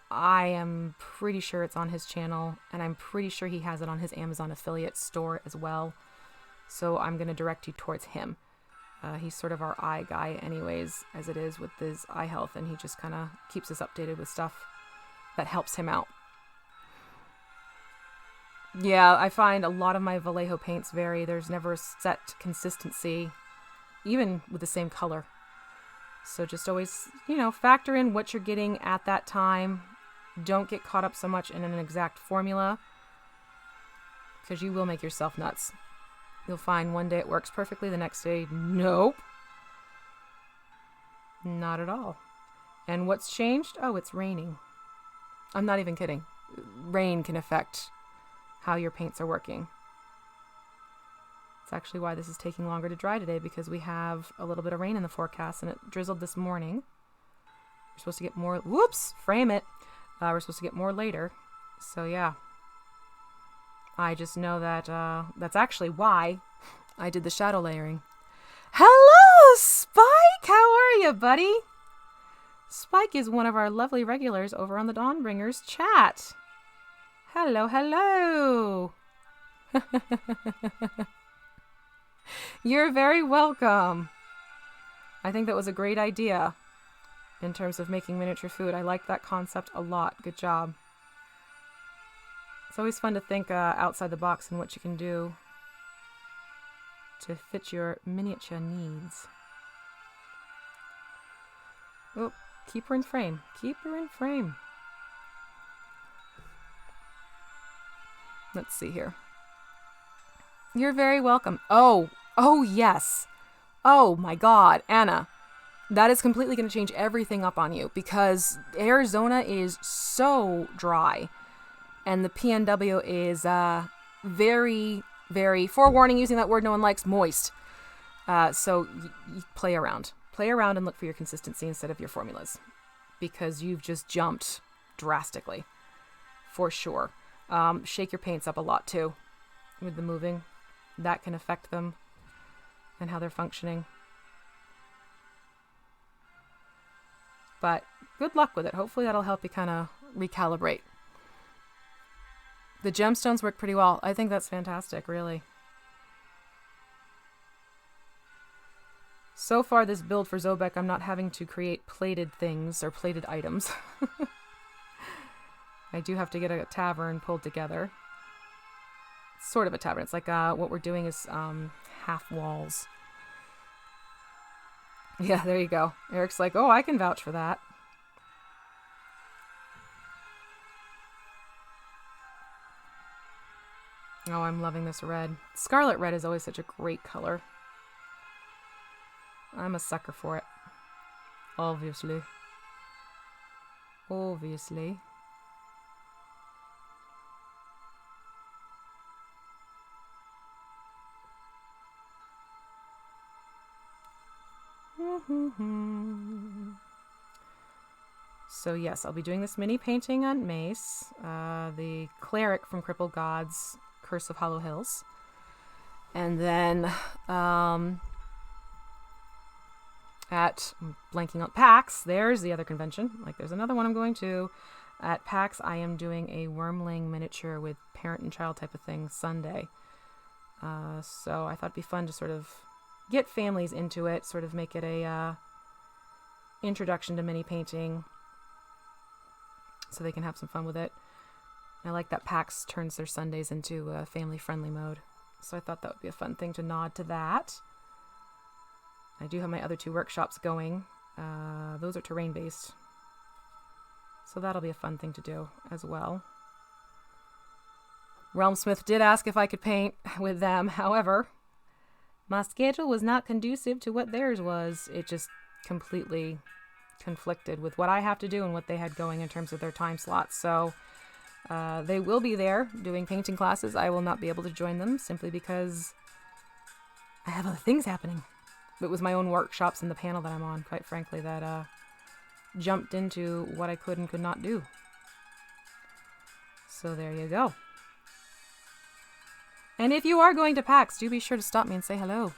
I am pretty sure it's on his channel, and I'm pretty sure he has it on his Amazon affiliate store as well. So I'm going to direct you towards him. He's sort of our eye guy anyways, as it is with his eye health, and he just kind of keeps us updated with stuff that helps him out. Yeah, I find a lot of my Vallejo paints vary. There's never a set consistency, even with the same color. So just always, you know, factor in what you're getting at that time. Don't get caught up so much in an exact formula, because you will make yourself nuts. You'll find one day it works perfectly, the next day, nope. Not at all. And what's changed? Oh, it's raining. I'm not even kidding. Rain can affect how your paints are working. It's actually why this is taking longer to dry today, because we have a little bit of rain in the forecast, and it drizzled this morning. We're supposed to get more. Whoops! Frame it. We're supposed to get more later. So yeah. I just know that that's actually why I did the shadow layering. Hello, Spike! How are you, buddy? Spike is one of our lovely regulars over on the Dawnbringers chat. Hello, hello. You're very welcome. I think that was a great idea in terms of making miniature food. I like that concept a lot. Good job. It's always fun to think outside the box and what you can do to fit your miniature needs. Oh, keep her in frame. Keep her in frame. Let's see here. You're very welcome. Oh yes. Oh my God, Anna. That is completely going to change everything up on you because Arizona is so dry. And the PNW is very, very, forewarning, using that word no one likes, moist. So you play around. Play around and look for your consistency instead of your formulas. Because you've just jumped drastically. For sure. Shake your paints up a lot too. With the moving. That can affect them. And how they're functioning. But good luck with it. Hopefully that'll help you kind of recalibrate. The gemstones work pretty well. I think that's fantastic, really. So far, this build for Zobek, I'm not having to create plated things or plated items. I do have to get a tavern pulled together. It's sort of a tavern. It's like what we're doing is half walls. Yeah, there you go. Eric's like, oh, I can vouch for that. Oh, I'm loving this red. Scarlet red is always such a great color. I'm a sucker for it. Obviously. Obviously. So yes, I'll be doing this mini painting on Mace, the cleric from Crippled God's Curse of Hollow Hills. And then I'm blanking on PAX, there's the other convention. Like there's another one I'm going to. At PAX, I am doing a Wormling miniature with parent and child type of thing Sunday. So I thought it'd be fun to sort of get families into it, sort of make it a introduction to mini painting so they can have some fun with it. I like that PAX turns their Sundays into a family-friendly mode. So I thought that would be a fun thing to nod to that. I do have my other two workshops going. Those are terrain-based. So that'll be a fun thing to do as well. Realmsmith did ask if I could paint with them. However, my schedule was not conducive to what theirs was. It just completely conflicted with what I have to do and what they had going in terms of their time slots. So they will be there doing painting classes. I will not be able to join them simply because I have other things happening. It was my own workshops and the panel that I'm on, quite frankly, that jumped into what I could and could not do. So there you go. And if you are going to PAX, do be sure to stop me and say hello.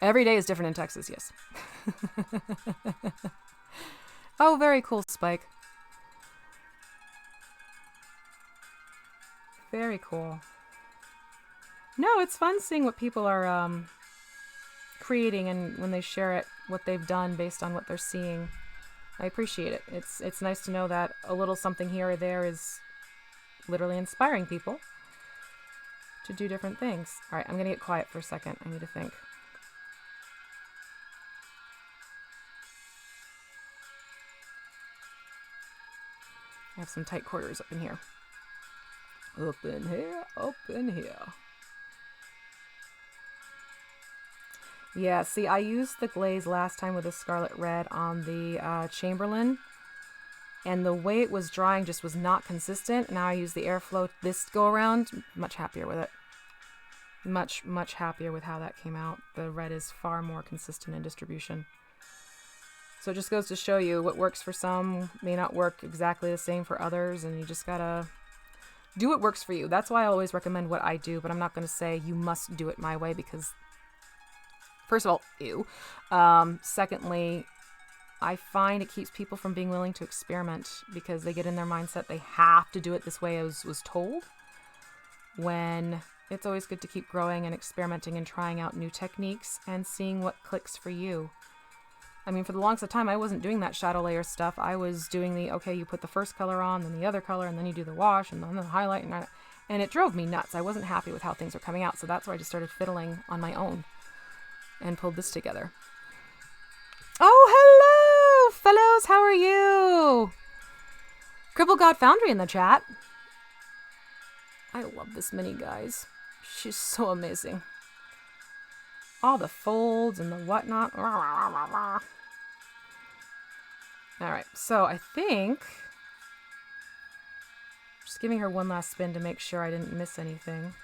Every day is different in Texas, yes. Oh, very cool, Spike. Very cool. No, it's fun seeing what people are creating and when they share it, what they've done based on what they're seeing. I appreciate it. It's nice to know that a little something here or there is literally inspiring people to do different things. All right, I'm going to get quiet for a second. I need to think. I have some tight quarters up in here. Up in here, up in here. Yeah, see, I used the glaze last time with the Scarlet Red on the Chamberlain. And the way it was drying just was not consistent. Now I use the airflow this go around. Much happier with it. Much, much happier with how that came out. The red is far more consistent in distribution. So it just goes to show you what works for some may not work exactly the same for others. And you just gotta do what works for you. That's why I always recommend what I do. But I'm not going to say you must do it my way because, first of all, ew. Secondly, I find it keeps people from being willing to experiment because they get in their mindset they have to do it this way as was told. When it's always good to keep growing and experimenting and trying out new techniques and seeing what clicks for you. I mean, for the longest time, I wasn't doing that shadow layer stuff. I was doing the, okay, you put the first color on, then the other color, and then you do the wash, and then the highlight, and it drove me nuts. I wasn't happy with how things were coming out, so that's why I just started fiddling on my own and pulled this together. Oh, hello, fellows. How are you? Crippled God Foundry in the chat. I love this mini, guys. She's so amazing. All the folds and the whatnot. All right, so I think just giving her one last spin to make sure I didn't miss anything.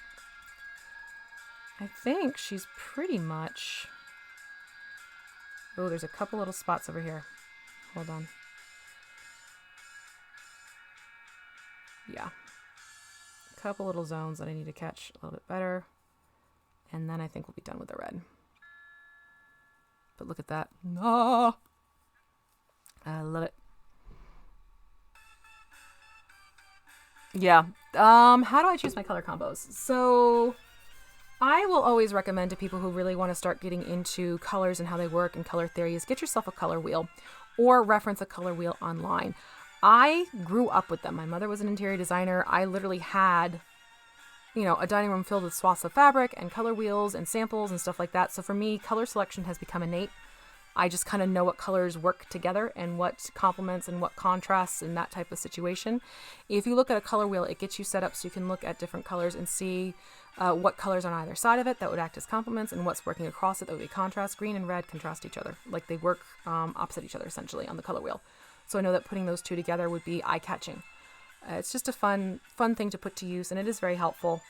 I think she's pretty much... Oh, there's a couple little spots over here. Hold on. Yeah. A couple little zones that I need to catch a little bit better. And then I think we'll be done with the red. But look at that. No! I love it. Yeah. How do I choose my color combos? So I will always recommend to people who really want to start getting into colors and how they work and color theory is get yourself a color wheel or reference a color wheel online. I grew up with them. My mother was an interior designer. I literally had, you know, a dining room filled with swaths of fabric and color wheels and samples and stuff like that. So for me, color selection has become innate. I just kind of know what colors work together and what complements and what contrasts and that type of situation. If you look at a color wheel, it gets you set up so you can look at different colors and see what colors on either side of it that would act as complements and what's working across it that would be contrast. Green and red contrast each other. Like they work opposite each other essentially on the color wheel. So I know that putting those two together would be eye-catching. It's just a fun thing to put to use, and it is very helpful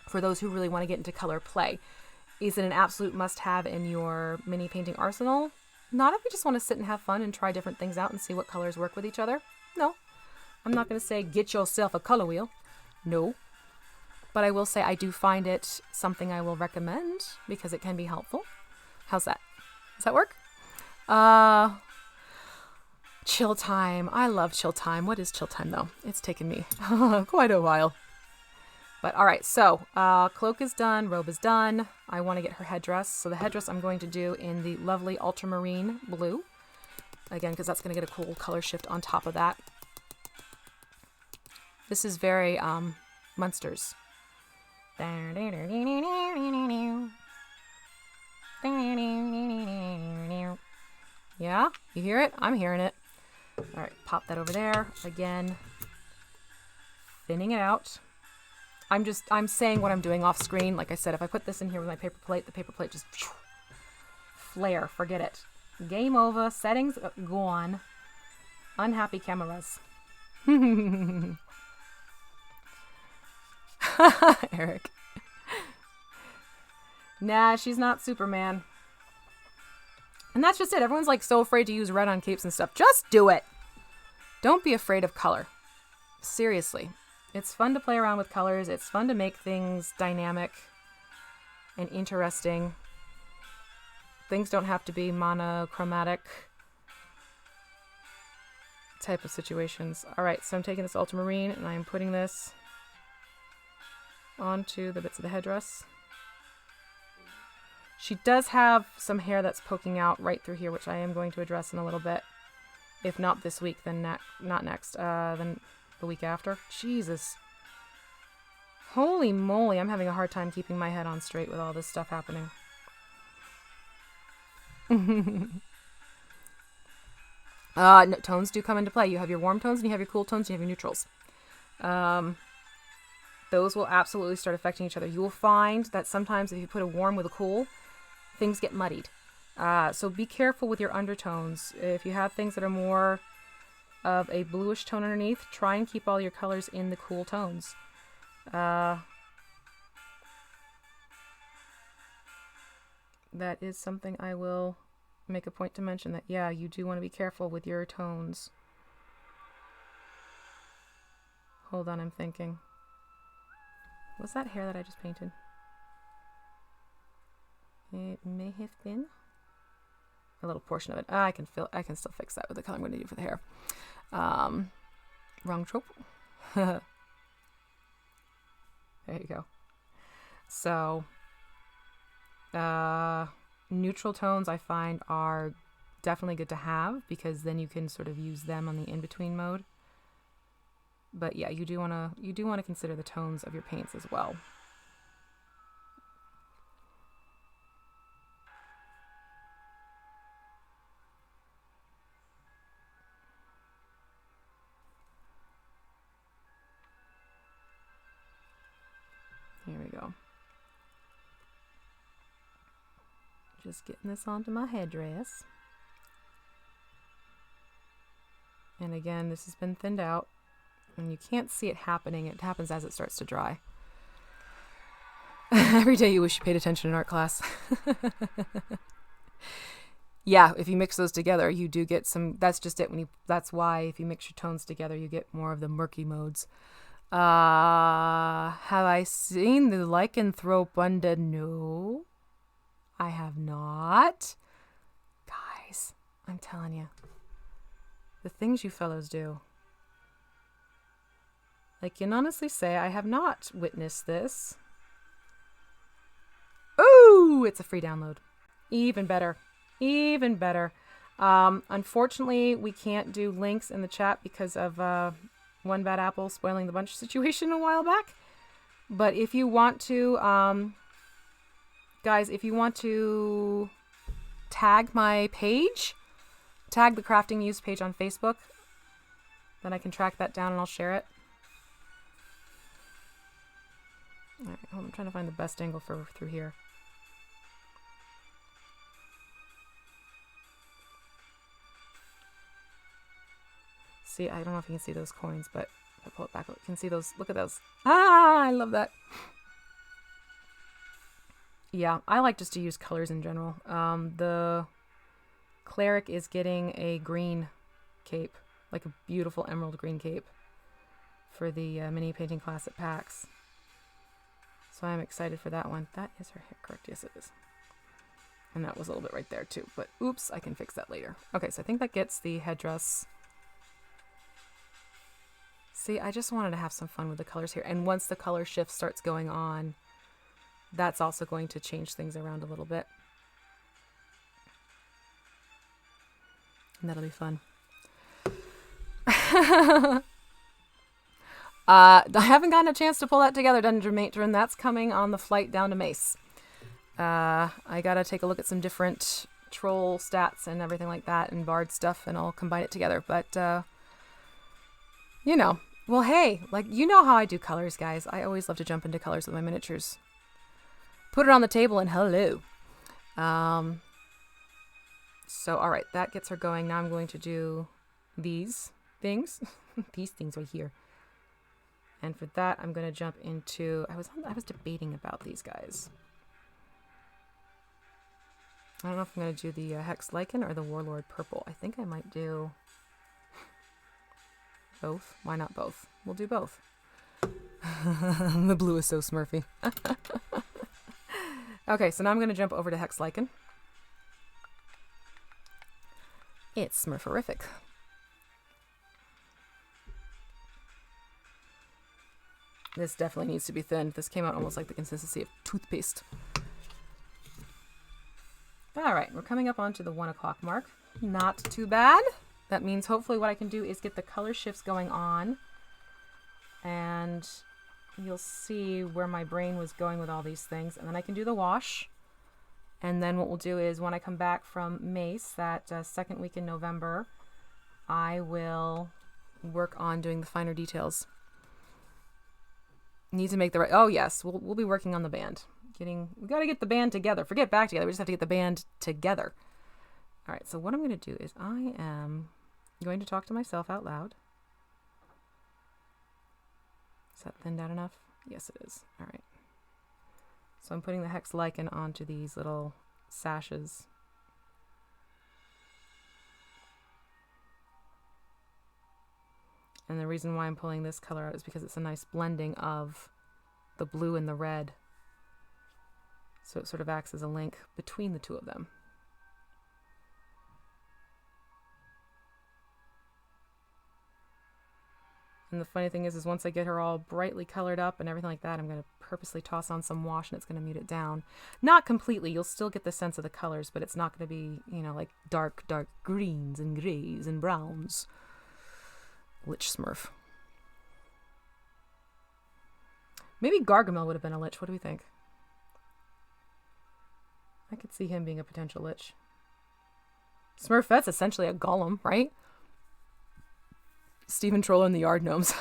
for those who really want to get into color play. Is it an absolute must-have in your mini painting arsenal? Not if you just want to sit and have fun and try different things out and see what colors work with each other. No. I'm not going to say get yourself a color wheel. No. But I will say I do find it something I will recommend because it can be helpful. How's that? Does that work? Chill time. I love chill time. What is chill time though? It's taken me quite a while. But all right, so cloak is done, robe is done. I want to get her headdress. So the headdress I'm going to do in the lovely ultramarine blue. Again, because that's going to get a cool color shift on top of that. This is very Munsters. Yeah, you hear it? I'm hearing it. All right, pop that over there. Again, thinning it out. I'm saying what I'm doing off screen. Like I said, if I put this in here with my paper plate, the paper plate just flare. Forget it. Game over. Settings gone. Unhappy cameras. Eric. Nah, she's not Superman. And that's just it. Everyone's like so afraid to use red on capes and stuff. Just do it. Don't be afraid of color. Seriously. It's fun to play around with colors. It's fun to make things dynamic and interesting. Things don't have to be monochromatic type of situations. All right, so I'm taking this ultramarine and I'm putting this onto the bits of the headdress. She does have some hair that's poking out right through here, which I am going to address in a little bit. If not this week, then not next. Then the week after. Jesus. Holy moly, I'm having a hard time keeping my head on straight with all this stuff happening. No, tones do come into play. You have your warm tones and you have your cool tones and you have your neutrals. Those will absolutely start affecting each other. You will find that sometimes if you put a warm with a cool, things get muddied. So be careful with your undertones. If you have things that are more of a bluish tone underneath, try and keep all your colors in the cool tones. That is something I will make a point to mention, that yeah, you do want to be careful with your tones. Hold on, I'm thinking. Was that hair that I just painted? It may have been a little portion of it. I can still fix that with the color I'm going to do for the hair. Wrong trope. There you go. So, neutral tones I find are definitely good to have because then you can sort of use them on the in-between mode. But yeah, you do want to consider the tones of your paints as well. Here we go. Just getting this onto my headdress. And again, this has been thinned out. And you can't see it happening. It happens as it starts to dry. Every day you wish you paid attention in art class. Yeah, if you mix those together, you do get some... That's just it. That's why if you mix your tones together, you get more of the murky modes. Have I seen the lycanthrope undead? No. I have not. Guys, I'm telling you. The things you fellows do. I can honestly say I have not witnessed this. Ooh, it's a free download. Even better. Even better. Unfortunately, we can't do links in the chat because of one bad apple spoiling the bunch situation a while back. But if you want to... guys, if you want to tag my page, tag the Crafting Muse page on Facebook, then I can track that down and I'll share it. All right, hold on, I'm trying to find the best angle for through here. See, I don't know if you can see those coins, but if I pull it back, you can see those. Look at those. Ah, I love that. Yeah, I like just to use colors in general. The cleric is getting a green cape, like a beautiful emerald green cape for the mini painting class at PAX. So I'm excited for that one. That is her hair, correct? Yes, it is. And that was a little bit right there too, but oops, I can fix that later. Okay, so I think that gets the headdress. See, I just wanted to have some fun with the colors here. And once the color shift starts going on, that's also going to change things around a little bit. And that'll be fun. I haven't gotten a chance to pull that together, Dungeon Matron. That's coming on the flight down to Mace. I gotta take a look at some different troll stats and everything like that and bard stuff, and I'll combine it together. But, you know. Well, hey, like, you know how I do colors, guys. I always love to jump into colors with my miniatures. Put it on the table and hello. So, all right, that gets her going. Now I'm going to do these things. These things right here. And for that, I'm going to jump into... I was debating about these guys. I don't know if I'm going to do the Hexed Lichen or the Warlord purple. I think I might do both. Why not both? We'll do both. The blue is so smurfy. Okay, so now I'm going to jump over to Hexed Lichen. It's smurferific. This definitely needs to be thinned. This came out almost like the consistency of toothpaste. All right, we're coming up onto the 1 o'clock mark. Not too bad. That means hopefully what I can do is get the color shifts going on. And you'll see where my brain was going with all these things. And then I can do the wash. And then what we'll do is when I come back from Mace, that second week in November, I will work on doing the finer details. Need to make the right... Oh, yes. We'll be working on the band. We got to get the band together. Forget back together. We just have to get the band together. All right. So what I'm going to do is I am going to talk to myself out loud. Is that thinned out enough? Yes, it is. All right. So I'm putting the Hexed Lichen onto these little sashes. And the reason why I'm pulling this color out is because it's a nice blending of the blue and the red. So it sort of acts as a link between the two of them. And the funny thing is once I get her all brightly colored up and everything like that, I'm going to purposely toss on some wash and it's going to mute it down. Not completely. You'll still get the sense of the colors, but it's not going to be, you know, like dark greens and grays and browns. Lich Smurf. Maybe Gargamel would have been a Lich. What do we think? I could see him being a potential Lich. Smurfette's essentially a golem, right? Stephen Troller and the Yard Gnomes.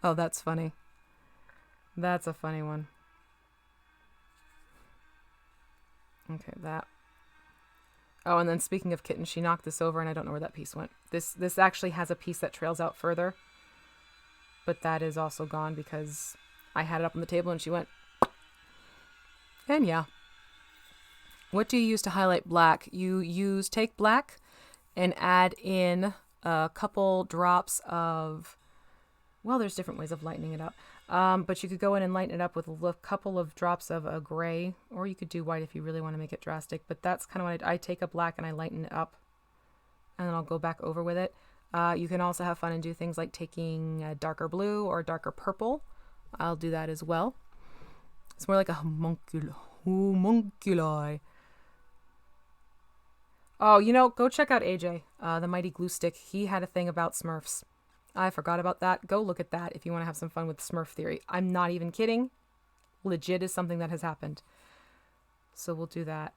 Oh, that's funny. That's a funny one. Okay, that. Oh, and then speaking of kitten, she knocked this over and I don't know where that piece went. This actually has a piece that trails out further. But that is also gone because I had it up on the table and she went. And yeah. What do you use to highlight black? You take black and add in a couple drops of, well, there's different ways of lightening it up. But you could go in and lighten it up with a couple of drops of a gray, or you could do white if you really want to make it drastic. But that's kind of what I take a black and I lighten it up, and then I'll go back over with it. You can also have fun and do things like taking a darker blue or a darker purple. I'll do that as well. It's more like a homunculi. Oh, you know, go check out AJ, the Mighty Glue Stick. He had a thing about Smurfs. I forgot about that. Go look at that if you want to have some fun with Smurf theory. I'm not even kidding. Legit is something that has happened. So we'll do that.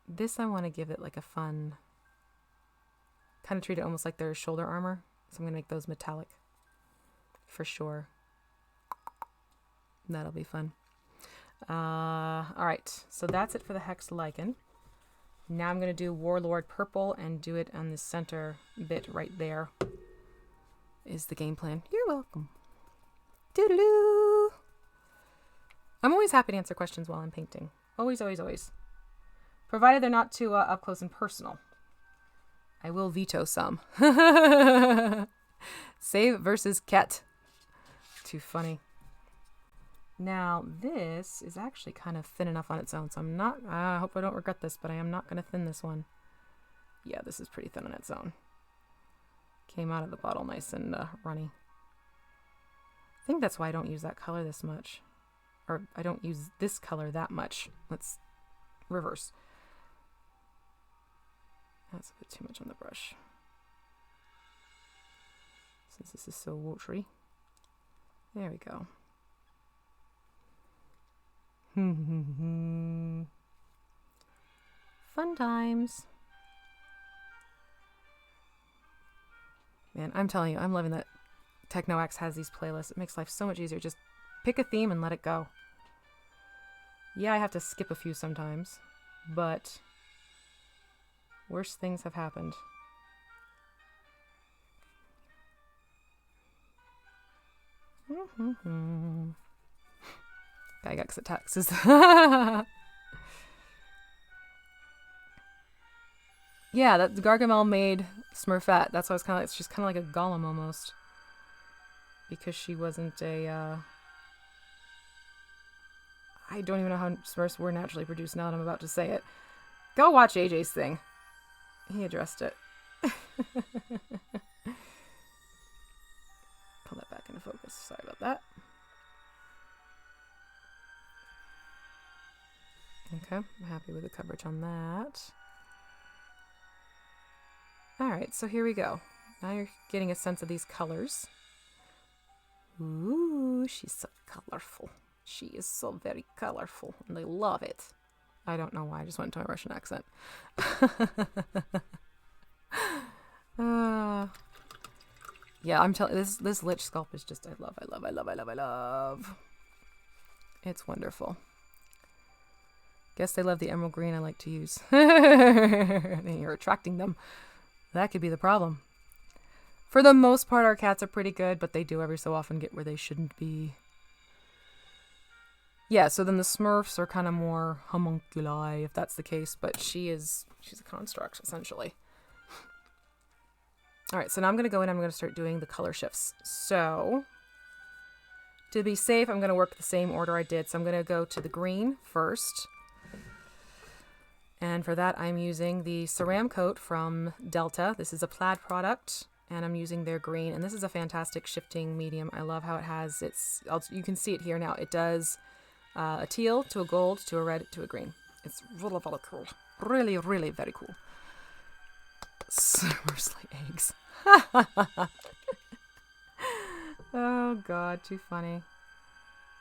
This I want to give it like a fun, kind of treat it almost like their shoulder armor. So I'm going to make those metallic for sure. That'll be fun. All right. So that's it for the Hexed Lichen. Now I'm going to do Warlord purple and do it on the center bit right there. Is the game plan. You're welcome. Doodaloo. I'm always happy to answer questions while I'm painting. Always, always, always. Provided they're not too up close and personal. I will veto some. Save versus Ket. Too funny. Now, this is actually kind of thin enough on its own, so I'm not, I hope I don't regret this, but I am not going to thin this one. Yeah, this is pretty thin on its own. Came out of the bottle nice and runny. I think that's why I don't use that color this much. Or I don't use this color that much. Let's reverse. That's a bit too much on the brush. Since this is so watery. There we go. Fun times. Man, I'm telling you, I'm loving that TeknoAxe has these playlists. It makes life so much easier. Just pick a theme and let it go. Yeah, I have to skip a few sometimes, but worse things have happened. Gygax attacks. Yeah, that Gargamel made Smurfette. That's why I was kind of like, she's kind of like a golem almost. Because she wasn't a, I don't even know how Smurfs were naturally produced now that I'm about to say it. Go watch AJ's thing. He addressed it. Pull that back into focus. Sorry about that. Okay, I'm happy with the coverage on that. Alright, so here we go. Now you're getting a sense of these colors. Ooh, she's so colorful. She is so very colorful, and I love it. I don't know why, I just went into my Russian accent. Yeah, I'm telling this Lich sculpt is just, I love. It's wonderful. Guess they love the emerald green I like to use. And you're attracting them. That could be the problem. For the most part, our cats are pretty good, but they do every so often get where they shouldn't be. Yeah, so then the Smurfs are kind of more homunculi, if that's the case, but she's a construct, essentially. Alright, so now I'm going to go in and I'm going to start doing the color shifts. So, to be safe, I'm going to work the same order I did. So I'm going to go to the green first. And for that, I'm using the Ceramcoat from Delta. This is a plaid product. and I'm using their green. And this is a fantastic shifting medium. I love how it has you can see it here now. It does a teal to a gold to a red to a green. It's really, really cool. Really, really very cool. Mostly eggs. Oh god, too funny.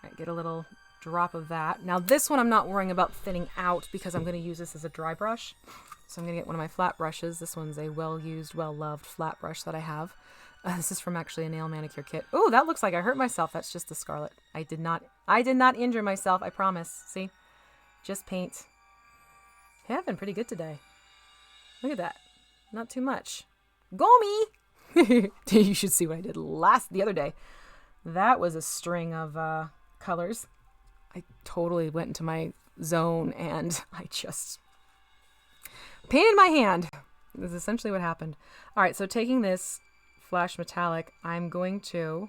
Alright, get a little drop of that. Now this one I'm not worrying about thinning out because I'm going to use this as a dry brush. So I'm going to get one of my flat brushes. This one's a well-used, well-loved flat brush that I have. This is from actually a nail manicure kit. Oh, that looks like I hurt myself. That's just the Scarlet. I did not injure myself, I promise. See? Just paint. Hey, I've been pretty good today. Look at that. Not too much. Go me! You should see what I did the other day. That was a string of colors. I totally went into my zone and I just painted my hand. This is essentially what happened. All right, so taking this flash metallic, I'm going to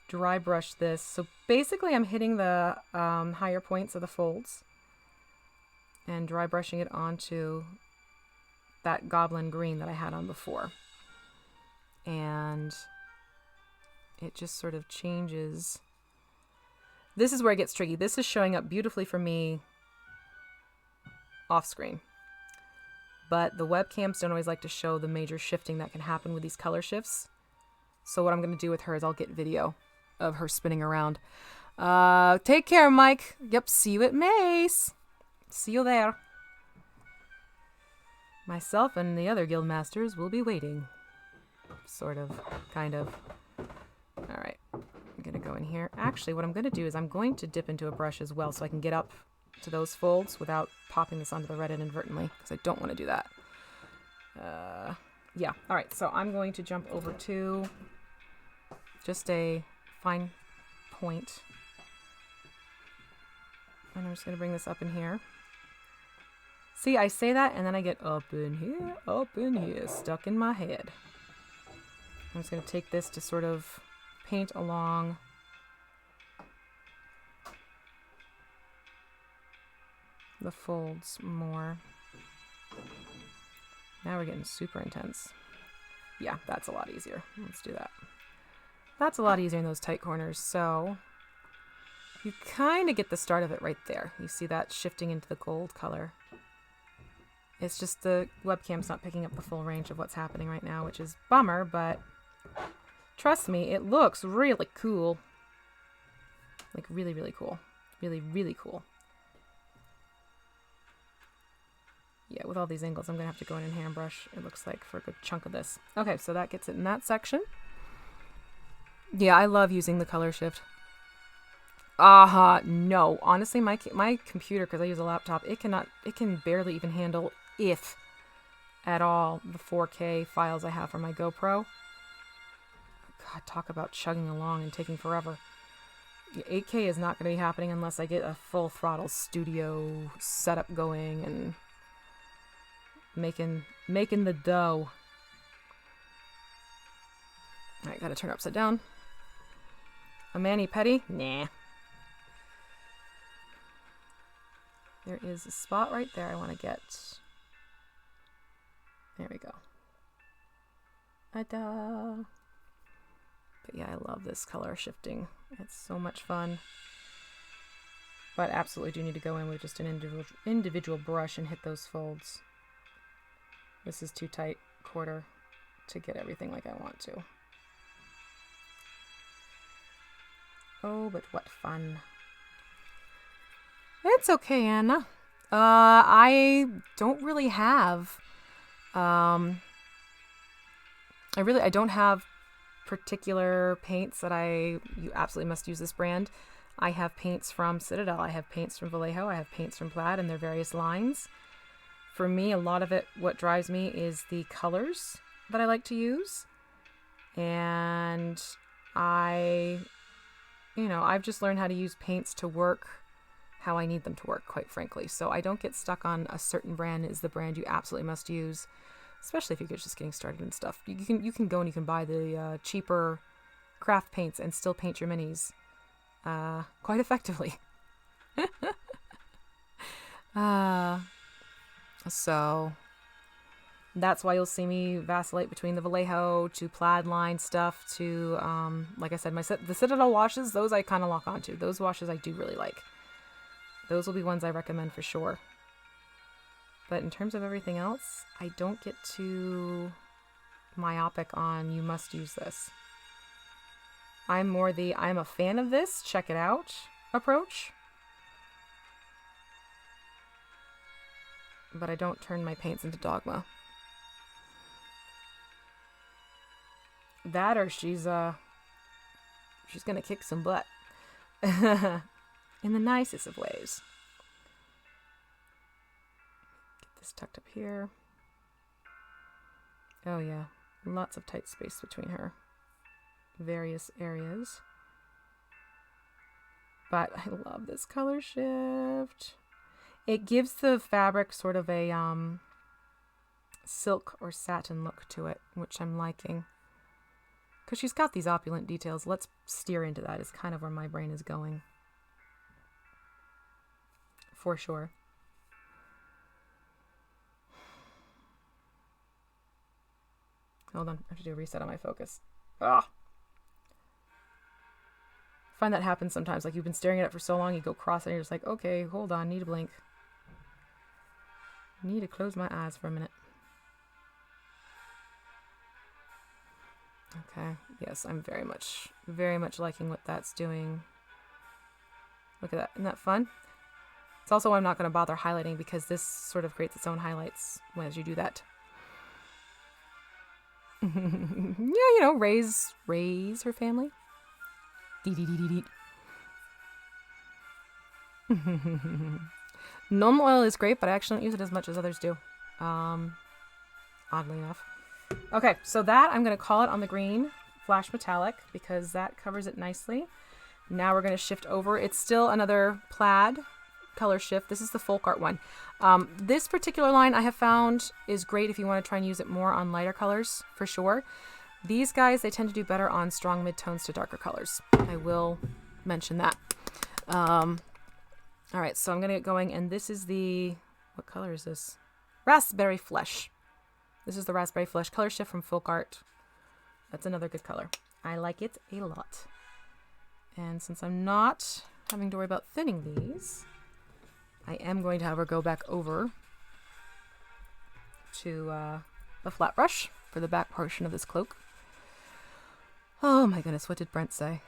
dry brush this. So basically I'm hitting the higher points of the folds and dry brushing it onto that Goblin green that I had on before. And it just sort of changes. This is where it gets tricky. This is showing up beautifully for me off screen. But the webcams don't always like to show the major shifting that can happen with these color shifts. So what I'm going to do with her is I'll get video of her spinning around. Take care, Mike. Yep, see you at Mace. See you there. Myself and the other guild masters will be waiting. Sort of. Kind of. Alright. I'm going to go in here. Actually, what I'm going to do is I'm going to dip into a brush as well so I can get up to those folds without popping this onto the red inadvertently, because I don't want to do that. Yeah. Alright, so I'm going to jump over to just a fine point. And I'm just going to bring this up in here. See, I say that and then I get up in here, stuck in my head. I'm just going to take this to sort of paint along the folds more. Now we're getting super intense. Yeah, that's a lot easier. Let's do that. That's a lot easier in those tight corners. So you kind of get the start of it right there. You see that shifting into the gold color. It's just the webcam's not picking up the full range of what's happening right now, which is bummer, but trust me, it looks really cool. Like really, really cool. Really, really cool. Yeah, with all these angles, I'm going to have to go in and hand brush, it looks like, for a good chunk of this. Okay, so that gets it in that section. Yeah, I love using the color shift. No. Honestly, my computer, because I use a laptop, it can barely even handle, if at all, the 4K files I have for my GoPro. God, talk about chugging along and taking forever. 8K is not going to be happening unless I get a full throttle studio setup going and making the dough. Alright, gotta turn upside down. A mani-pedi? Nah. There is a spot right there I want to get. There we go. Ta-da! But yeah, I love this color shifting. It's so much fun. But absolutely do need to go in with just an individual brush and hit those folds. This is too tight quarter to get everything like I want to. Oh, but what fun. It's okay, Anna. I don't really have, I don't have particular paints that you absolutely must use this brand. I have paints from Citadel, I have paints from Vallejo, I have paints from Plaid and their various lines. For me, a lot of it, what drives me is the colors that I like to use. And I've just learned how to use paints to work how I need them to work, quite frankly. So I don't get stuck on a certain brand is the brand you absolutely must use, especially if you're just getting started and stuff. You can go and you can buy the cheaper craft paints and still paint your minis quite effectively. So That's why you'll see me vacillate between the Vallejo to plaid line stuff to, like I said, the Citadel washes, those I kind of lock onto. Those washes I do really like. Those will be ones I recommend for sure. But in terms of everything else, I don't get too myopic on you must use this. I'm more the I'm a fan of this, check it out approach. But I don't turn my paints into dogma. That or she's gonna kick some butt. In the nicest of ways. Get this tucked up here. Oh yeah, lots of tight space between her various areas. But I love this color shift. It gives the fabric sort of a silk or satin look to it, which I'm liking. Because she's got these opulent details. Let's steer into that is kind of where my brain is going. For sure. Hold on, I have to do a reset on my focus. Ah! I find that happens sometimes. Like you've been staring at it for so long, you go cross and you're just like, okay, hold on, need a blink. Need to close my eyes for a minute. Okay, yes, I'm very much liking what that's doing. Look at that, isn't that fun? It's also why I'm not going to bother highlighting because this sort of creates its own highlights as you do that. Yeah, you know, raise her family. Gnome oil is great, but I actually don't use it as much as others do. Oddly enough. Okay, so that I'm going to call it on the green flash metallic because that covers it nicely. Now we're going to shift over. It's still another plaid color shift. This is the folk art one. This particular line I have found is great if you want to try and use it more on lighter colors, for sure. These guys, they tend to do better on strong midtones to darker colors. I will mention that. All right, so I'm going to get going, and this is the... What color is this? Raspberry Flesh. This is the Raspberry Flesh color shift from Folk Art. That's another good color. I like it a lot. And since I'm not having to worry about thinning these, I am going to have her go back over to the flat brush for the back portion of this cloak. Oh my goodness, what did Brent say?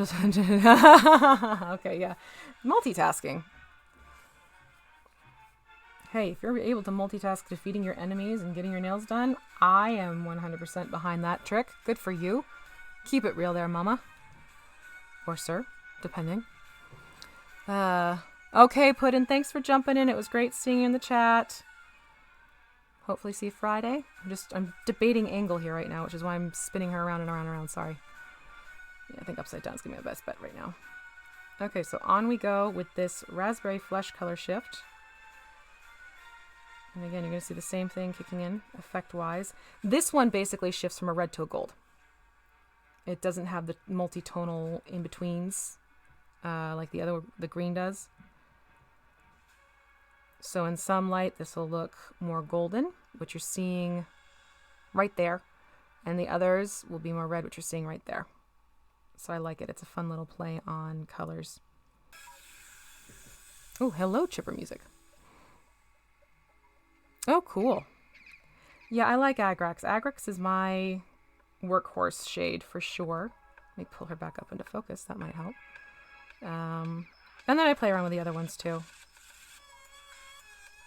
Okay, yeah. Multitasking. Hey, if you're able to multitask defeating your enemies and getting your nails done, I am 100% behind that trick. Good for you. Keep it real there, mama. Or sir, depending. Okay, Puddin', thanks for jumping in. It was great seeing you in the chat. Hopefully see you Friday. I'm debating angle here right now, which is why I'm spinning her around and around and around. Sorry. Yeah, I think upside down is going to be my best bet right now. Okay, so on we go with this Raspberry Flesh color shift. And again, you're going to see the same thing kicking in effect-wise. This one basically shifts from a red to a gold. It doesn't have the multi-tonal in-betweens like the green does. So in some light, this will look more golden, which you're seeing right there. And the others will be more red, which you're seeing right there. So I like it. It's a fun little play on colors. Oh, hello, chipper music. Oh, cool. Yeah, I like Agrax. Agrax is my workhorse shade for sure. Let me pull her back up into focus. That might help. And then I play around with the other ones too.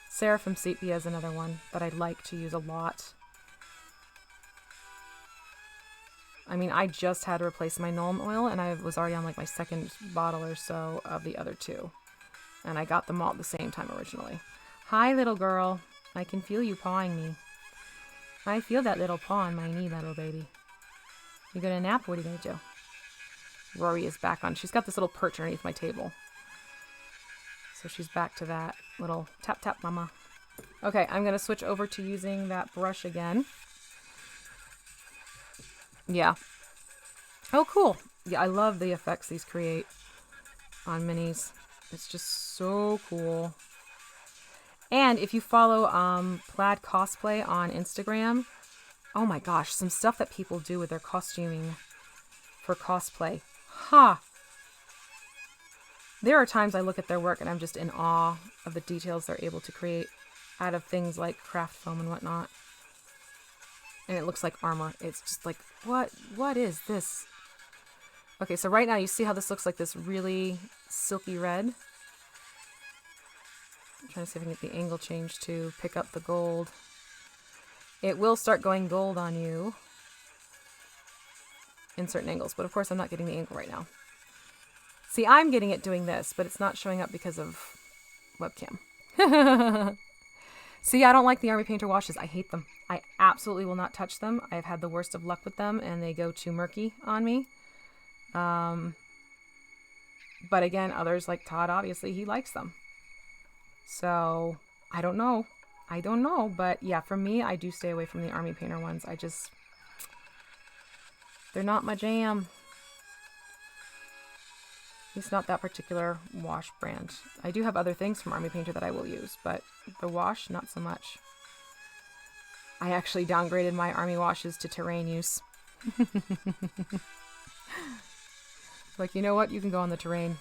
Seraphim Sepia is another one that I like to use a lot. I mean, I just had to replace my Gnome oil, and I was already on like my second bottle or so of the other two. And I got them all at the same time originally. Hi, little girl. I can feel you pawing me. I feel that little paw on my knee, little baby. You gonna nap? What are you gonna do? Rory is back on. She's got this little perch underneath my table. So she's back to that little tap tap mama. Okay, I'm gonna switch over to using that brush again. Yeah. Oh, cool. Yeah, I love the effects these create on minis. It's just so cool. And if you follow Plaid Cosplay on Instagram, oh my gosh, some stuff that people do with their costuming for cosplay. Ha! There are times I look at their work and I'm just in awe of the details they're able to create out of things like craft foam and whatnot. And it looks like armor. It's just like, what is this? Okay, so right now you see how this looks like this really silky red? I'm trying to see if I can get the angle change to pick up the gold. It will start going gold on you in certain angles, but of course I'm not getting the angle right now. See, I'm getting it doing this, but it's not showing up because of webcam. See, I don't like the Army Painter washes. I hate them. I absolutely will not touch them. I've had the worst of luck with them, and they go too murky on me. But again, others like Todd, obviously, he likes them. So, I don't know. I don't know, but yeah, for me, I do stay away from the Army Painter ones. They're not my jam. It's not that particular wash brand. I do have other things from Army Painter that I will use, but the wash, not so much. I actually downgraded my Army washes to terrain use. Like, you know what? You can go on the terrain.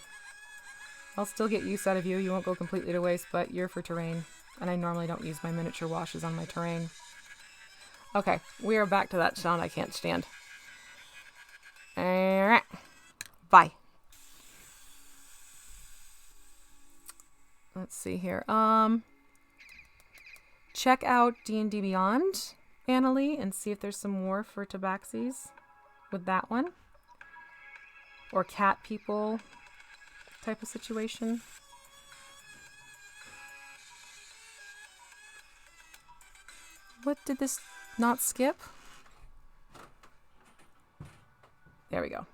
I'll still get use out of you. You won't go completely to waste, but you're for terrain. And I normally don't use my miniature washes on my terrain. Okay, we are back to that sound I can't stand. Bye. Let's see here. Check out D&D Beyond, Annalie, and see if there's some more for Tabaxis with that one. Or cat people type of situation. What did this not skip? There we go.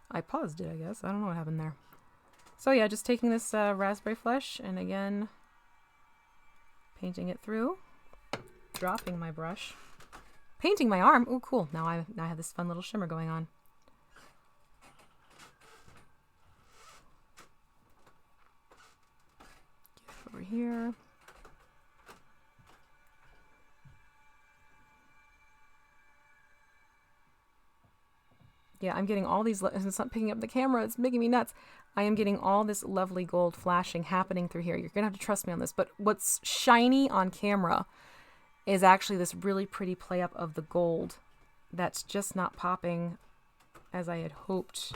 I paused it, I guess. I don't know what happened there. So yeah, just taking this raspberry flesh and again painting it through, dropping my brush, painting my arm. Oh, cool! Now I have this fun little shimmer going on. Get over here. Yeah, I'm getting all these, it's not picking up the camera, it's making me nuts. I am getting all this lovely gold flashing happening through here. You're going to have to trust me on this, but what's shiny on camera is actually this really pretty play up of the gold that's just not popping as I had hoped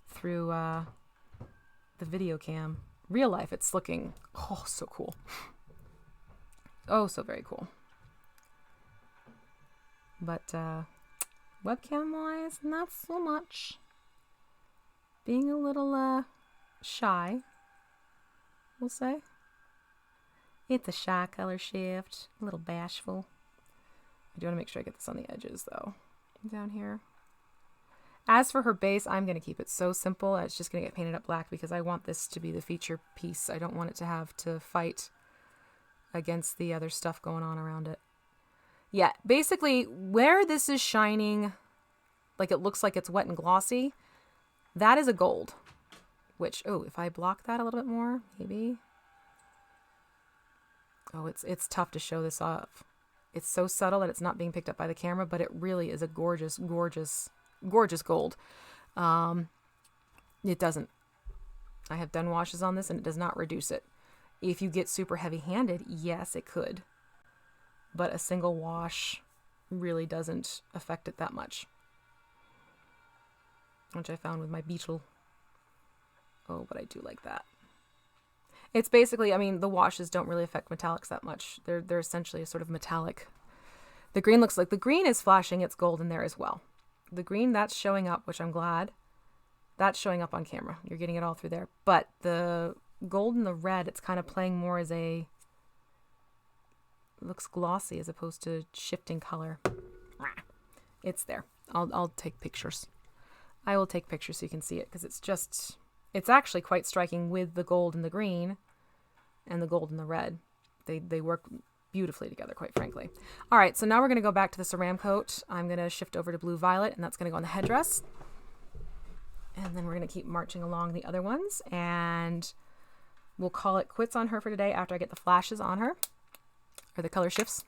through the video cam. Real life, it's looking, oh, so cool. Oh, so very cool. But, webcam-wise, not so much. Being a little, shy, we'll say. It's a shy color shift, a little bashful. I do want to make sure I get this on the edges, though, down here. As for her base, I'm going to keep it so simple. It's just going to get painted up black because I want this to be the feature piece. I don't want it to have to fight against the other stuff going on around it. Yeah, basically, where this is shining, like it looks like it's wet and glossy, that is a gold. Which, oh, if I block that a little bit more, maybe. Oh, it's tough to show this off. It's so subtle that it's not being picked up by the camera, but it really is a gorgeous, gorgeous, gorgeous gold. It doesn't. I have done washes on this and it does not reduce it. If you get super heavy-handed, yes, it could. But a single wash really doesn't affect it that much. Which I found with my beetle. Oh, but I do like that. It's basically, I mean, the washes don't really affect metallics that much. They're essentially a sort of metallic. The green looks like, the green is flashing its gold in there as well. The green, that's showing up, which I'm glad. That's showing up on camera. You're getting it all through there. But the gold and the red, it's kind of playing more as a... looks glossy as opposed to shifting color. It's there. I'll take pictures. I will take pictures so you can see it because it's actually quite striking with the gold and the green and the gold and the red. They work beautifully together, quite frankly. All right, so now we're going to go back to the Ceramcoat. I'm going to shift over to blue violet, and that's going to go on the headdress. And then we're going to keep marching along the other ones. And we'll call it quits on her for today after I get the flashes on her, or the color shifts.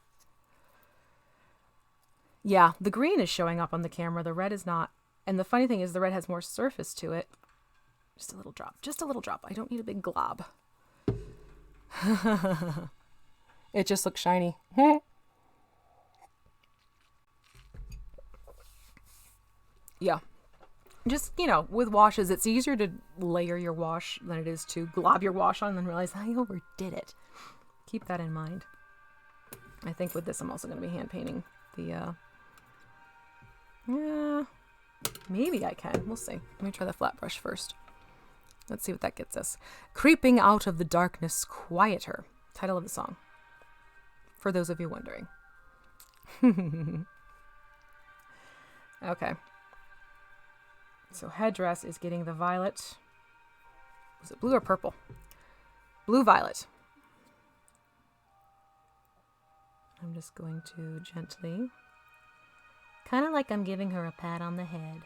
Yeah, the green is showing up on the camera, the red is not. And the funny thing is the red has more surface to it. Just a little drop, just a little drop. I don't need a big glob. It just looks shiny. Yeah. Just, you know, with washes, it's easier to layer your wash than it is to glob your wash on and then realize I overdid it. Keep that in mind. I think with this, I'm also going to be hand painting the, yeah, maybe I can. We'll see. Let me try the flat brush first. Let's see what that gets us. Creeping out of the darkness, quieter. Title of the song. For those of you wondering. Okay. So Headdress is getting the violet. Was it blue or purple? Blue-violet. I'm just going to gently, kind of like I'm giving her a pat on the head.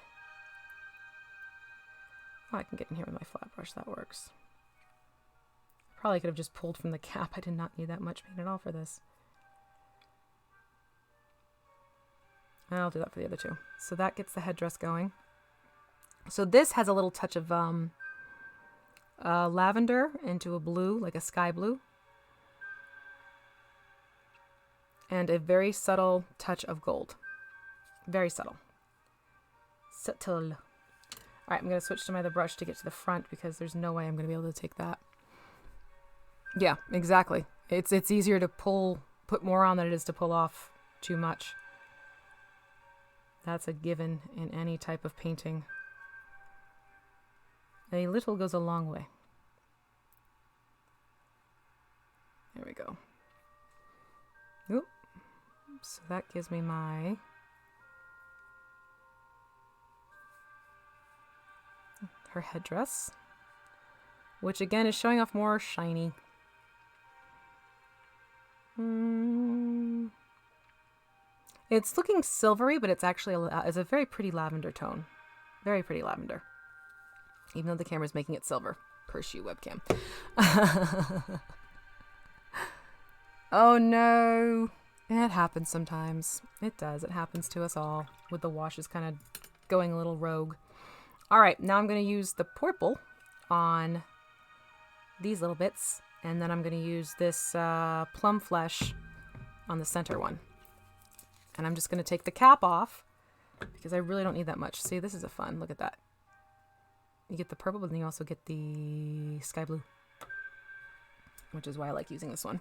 Oh, I can get in here with my flat brush. That works. Probably could have just pulled from the cap. I did not need that much paint at all for this. I'll do that for the other two. So that gets the headdress going. So this has a little touch of lavender into a blue, like a sky blue. And a very subtle touch of gold. Very subtle. Subtle. All right, I'm going to switch to my other brush to get to the front because there's no way I'm going to be able to take that. Yeah, exactly. It's easier to put more on than it is to pull off too much. That's a given in any type of painting. A little goes a long way. There we go. Oop. So that gives me my her headdress, which again is showing off more shiny. It's looking silvery, but it's actually it's a very pretty lavender tone. Very pretty lavender. Even though the camera's making it silver. Curse you, webcam. Oh no. It happens sometimes. It does. It happens to us all. With the washes kind of going a little rogue. Alright, now I'm going to use the purple on these little bits. And then I'm going to use this plum flesh on the center one. And I'm just going to take the cap off because I really don't need that much. See, this is a fun. Look at that. You get the purple, but then you also get the sky blue, which is why I like using this one.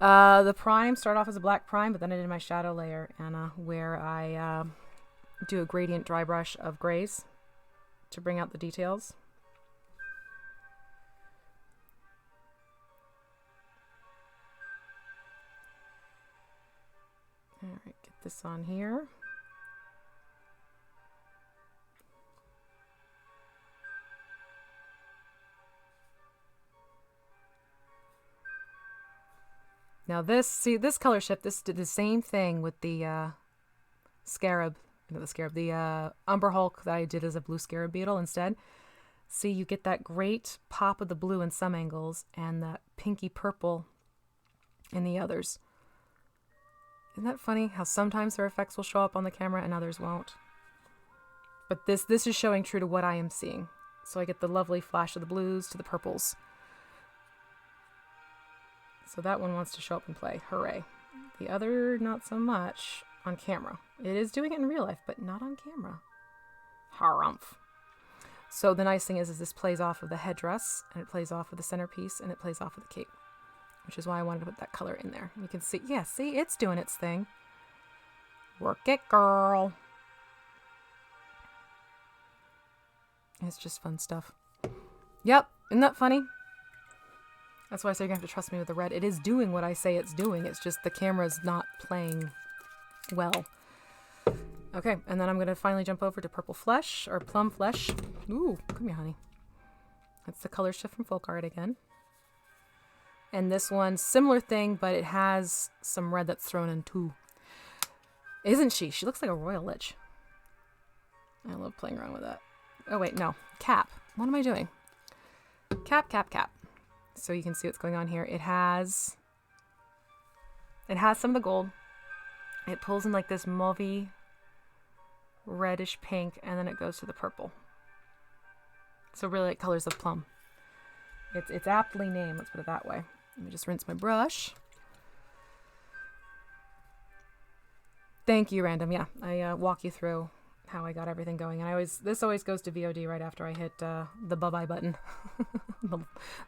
The prime started off as a black prime, but then I did my shadow layer, Anna, where I do a gradient dry brush of grays to bring out the details. All right, get this on here. Now this color shift, this did the same thing with the scarab, the Umber Hulk that I did as a blue scarab beetle instead. See, you get that great pop of the blue in some angles and that pinky purple in the others. Isn't that funny how sometimes their effects will show up on the camera and others won't? But this is showing true to what I am seeing. So I get the lovely flash of the blues to the purples. So that one wants to show up and play. Hooray. The other, not so much on camera. It is doing it in real life, but not on camera. Harumph. So the nice thing is this plays off of the headdress, and it plays off of the centerpiece, and it plays off of the cape. Which is why I wanted to put that color in there. You can see, yeah, see, it's doing its thing. Work it, girl. It's just fun stuff. Yep, isn't that funny? That's why I say you're going to have to trust me with the red. It is doing what I say it's doing. It's just the camera's not playing well. Okay, and then I'm going to finally jump over to purple flesh, or plum flesh. Ooh, come here, honey. That's the color shift from folk art again. And this one, similar thing, but it has some red that's thrown in too. Isn't she? She looks like a royal lich. I love playing around with that. Oh, wait, no. Cap. What am I doing? Cap, cap, cap. So you can see what's going on here. It has some of the gold. It pulls in like this mauvey, reddish pink, and then it goes to the purple. So really like colors of plum. It's aptly named, let's put it that way. Let me just rinse my brush. Thank you, Random. Yeah, I walk you through how I got everything going. And this always goes to VOD right after I hit the bye-bye button.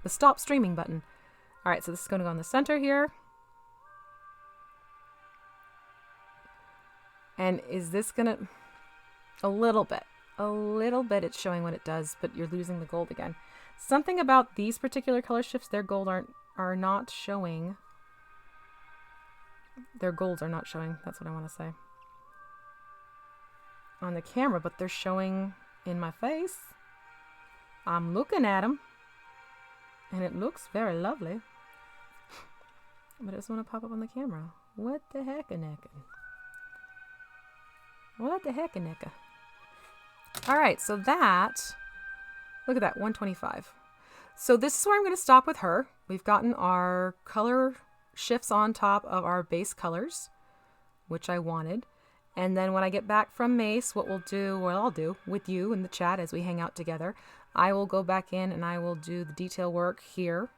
the stop streaming button. All right, so this is going to go in the center here. And is this going to... A little bit it's showing what it does, but you're losing the gold again. Something about these particular color shifts, their gold are not showing. Their golds are not showing. That's what I want to say. On the camera, but they're showing in my face. I'm looking at them. And it looks very lovely. But it doesn't want to pop up on the camera. What the heck-a-necka? What the heck-a-necka? Alright, so that... Look at that, 125. So this is where I'm going to stop with her. We've gotten our color shifts on top of our base colors, which I wanted. And then when I get back from Mace, I'll do with you in the chat as we hang out together, I will go back in and I will do the detail work here.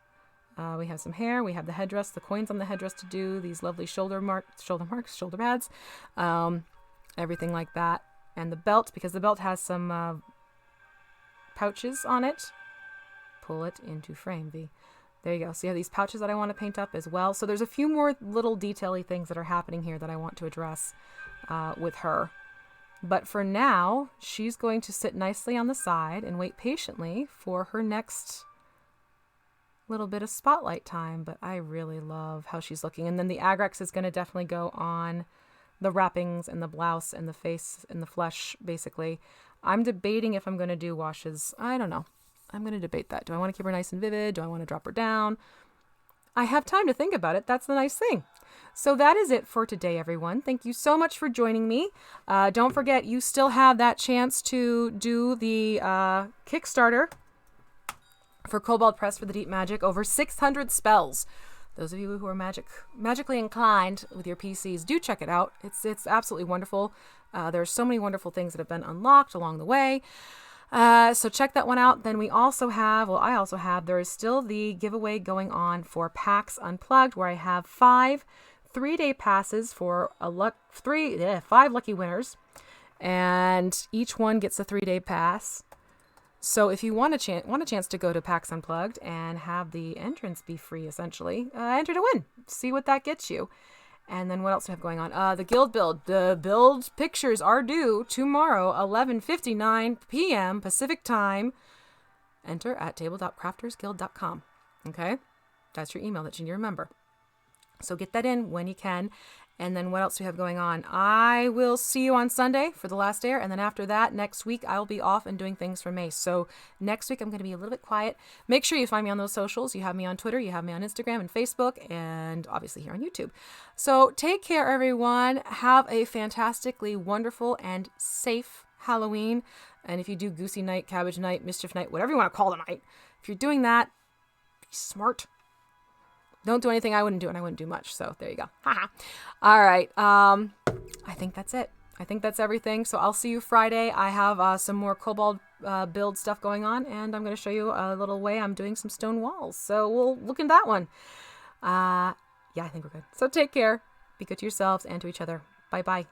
We have some hair, we have the headdress, the coins on the headdress to do, these lovely shoulder pads, everything like that. And the belt, because the belt has some pouches on it. Pull it into frame, V. There you go. So you have these pouches that I want to paint up as well. So there's a few more little detail-y things that are happening here that I want to address with her. But for now, she's going to sit nicely on the side and wait patiently for her next little bit of spotlight time. But I really love how she's looking. And then the Agrex is going to definitely go on the wrappings and the blouse and the face and the flesh, basically. I'm debating if I'm going to do washes. I don't know. I'm going to debate that. Do I want to keep her nice and vivid? Do I want to drop her down? I have time to think about it. That's the nice thing. So that is it for today, everyone. Thank you so much for joining me. Don't forget, you still have that chance to do the Kickstarter for Kobold Press for the Deep Magic. Over 600 spells. Those of you who are magically inclined with your PCs, do check it out. It's absolutely wonderful. There's so many wonderful things that have been unlocked along the way. So check that one out. Then we also have, there is still the giveaway going on for PAX Unplugged, where I have 5 3-day passes for 5 lucky winners, and each one gets a 3-day pass. So if you want a chance to go to PAX Unplugged and have the entrance be free, essentially, enter to win. See what that gets you. And then what else do we have going on? The guild build. The build pictures are due tomorrow, 11:59 p.m. Pacific time. Enter at table.craftersguild.com. Okay? That's your email that you need to remember. So get that in when you can. And then what else do we have going on? I will see you on Sunday for the last air. And then after that, next week, I'll be off and doing things for Mace. So next week, I'm going to be a little bit quiet. Make sure you find me on those socials. You have me on Twitter. You have me on Instagram and Facebook. And obviously here on YouTube. So take care, everyone. Have a fantastically wonderful and safe Halloween. And if you do Goosey Night, Cabbage Night, Mischief Night, whatever you want to call the night, if you're doing that, be smart. Don't do anything I wouldn't do, and I wouldn't do much. So there you go. All right. I think that's it. I think that's everything. So I'll see you Friday. I have some more Kobold build stuff going on, and I'm going to show you a little way I'm doing some stone walls. So we'll look into that one. Yeah, I think we're good. So take care. Be good to yourselves and to each other. Bye-bye.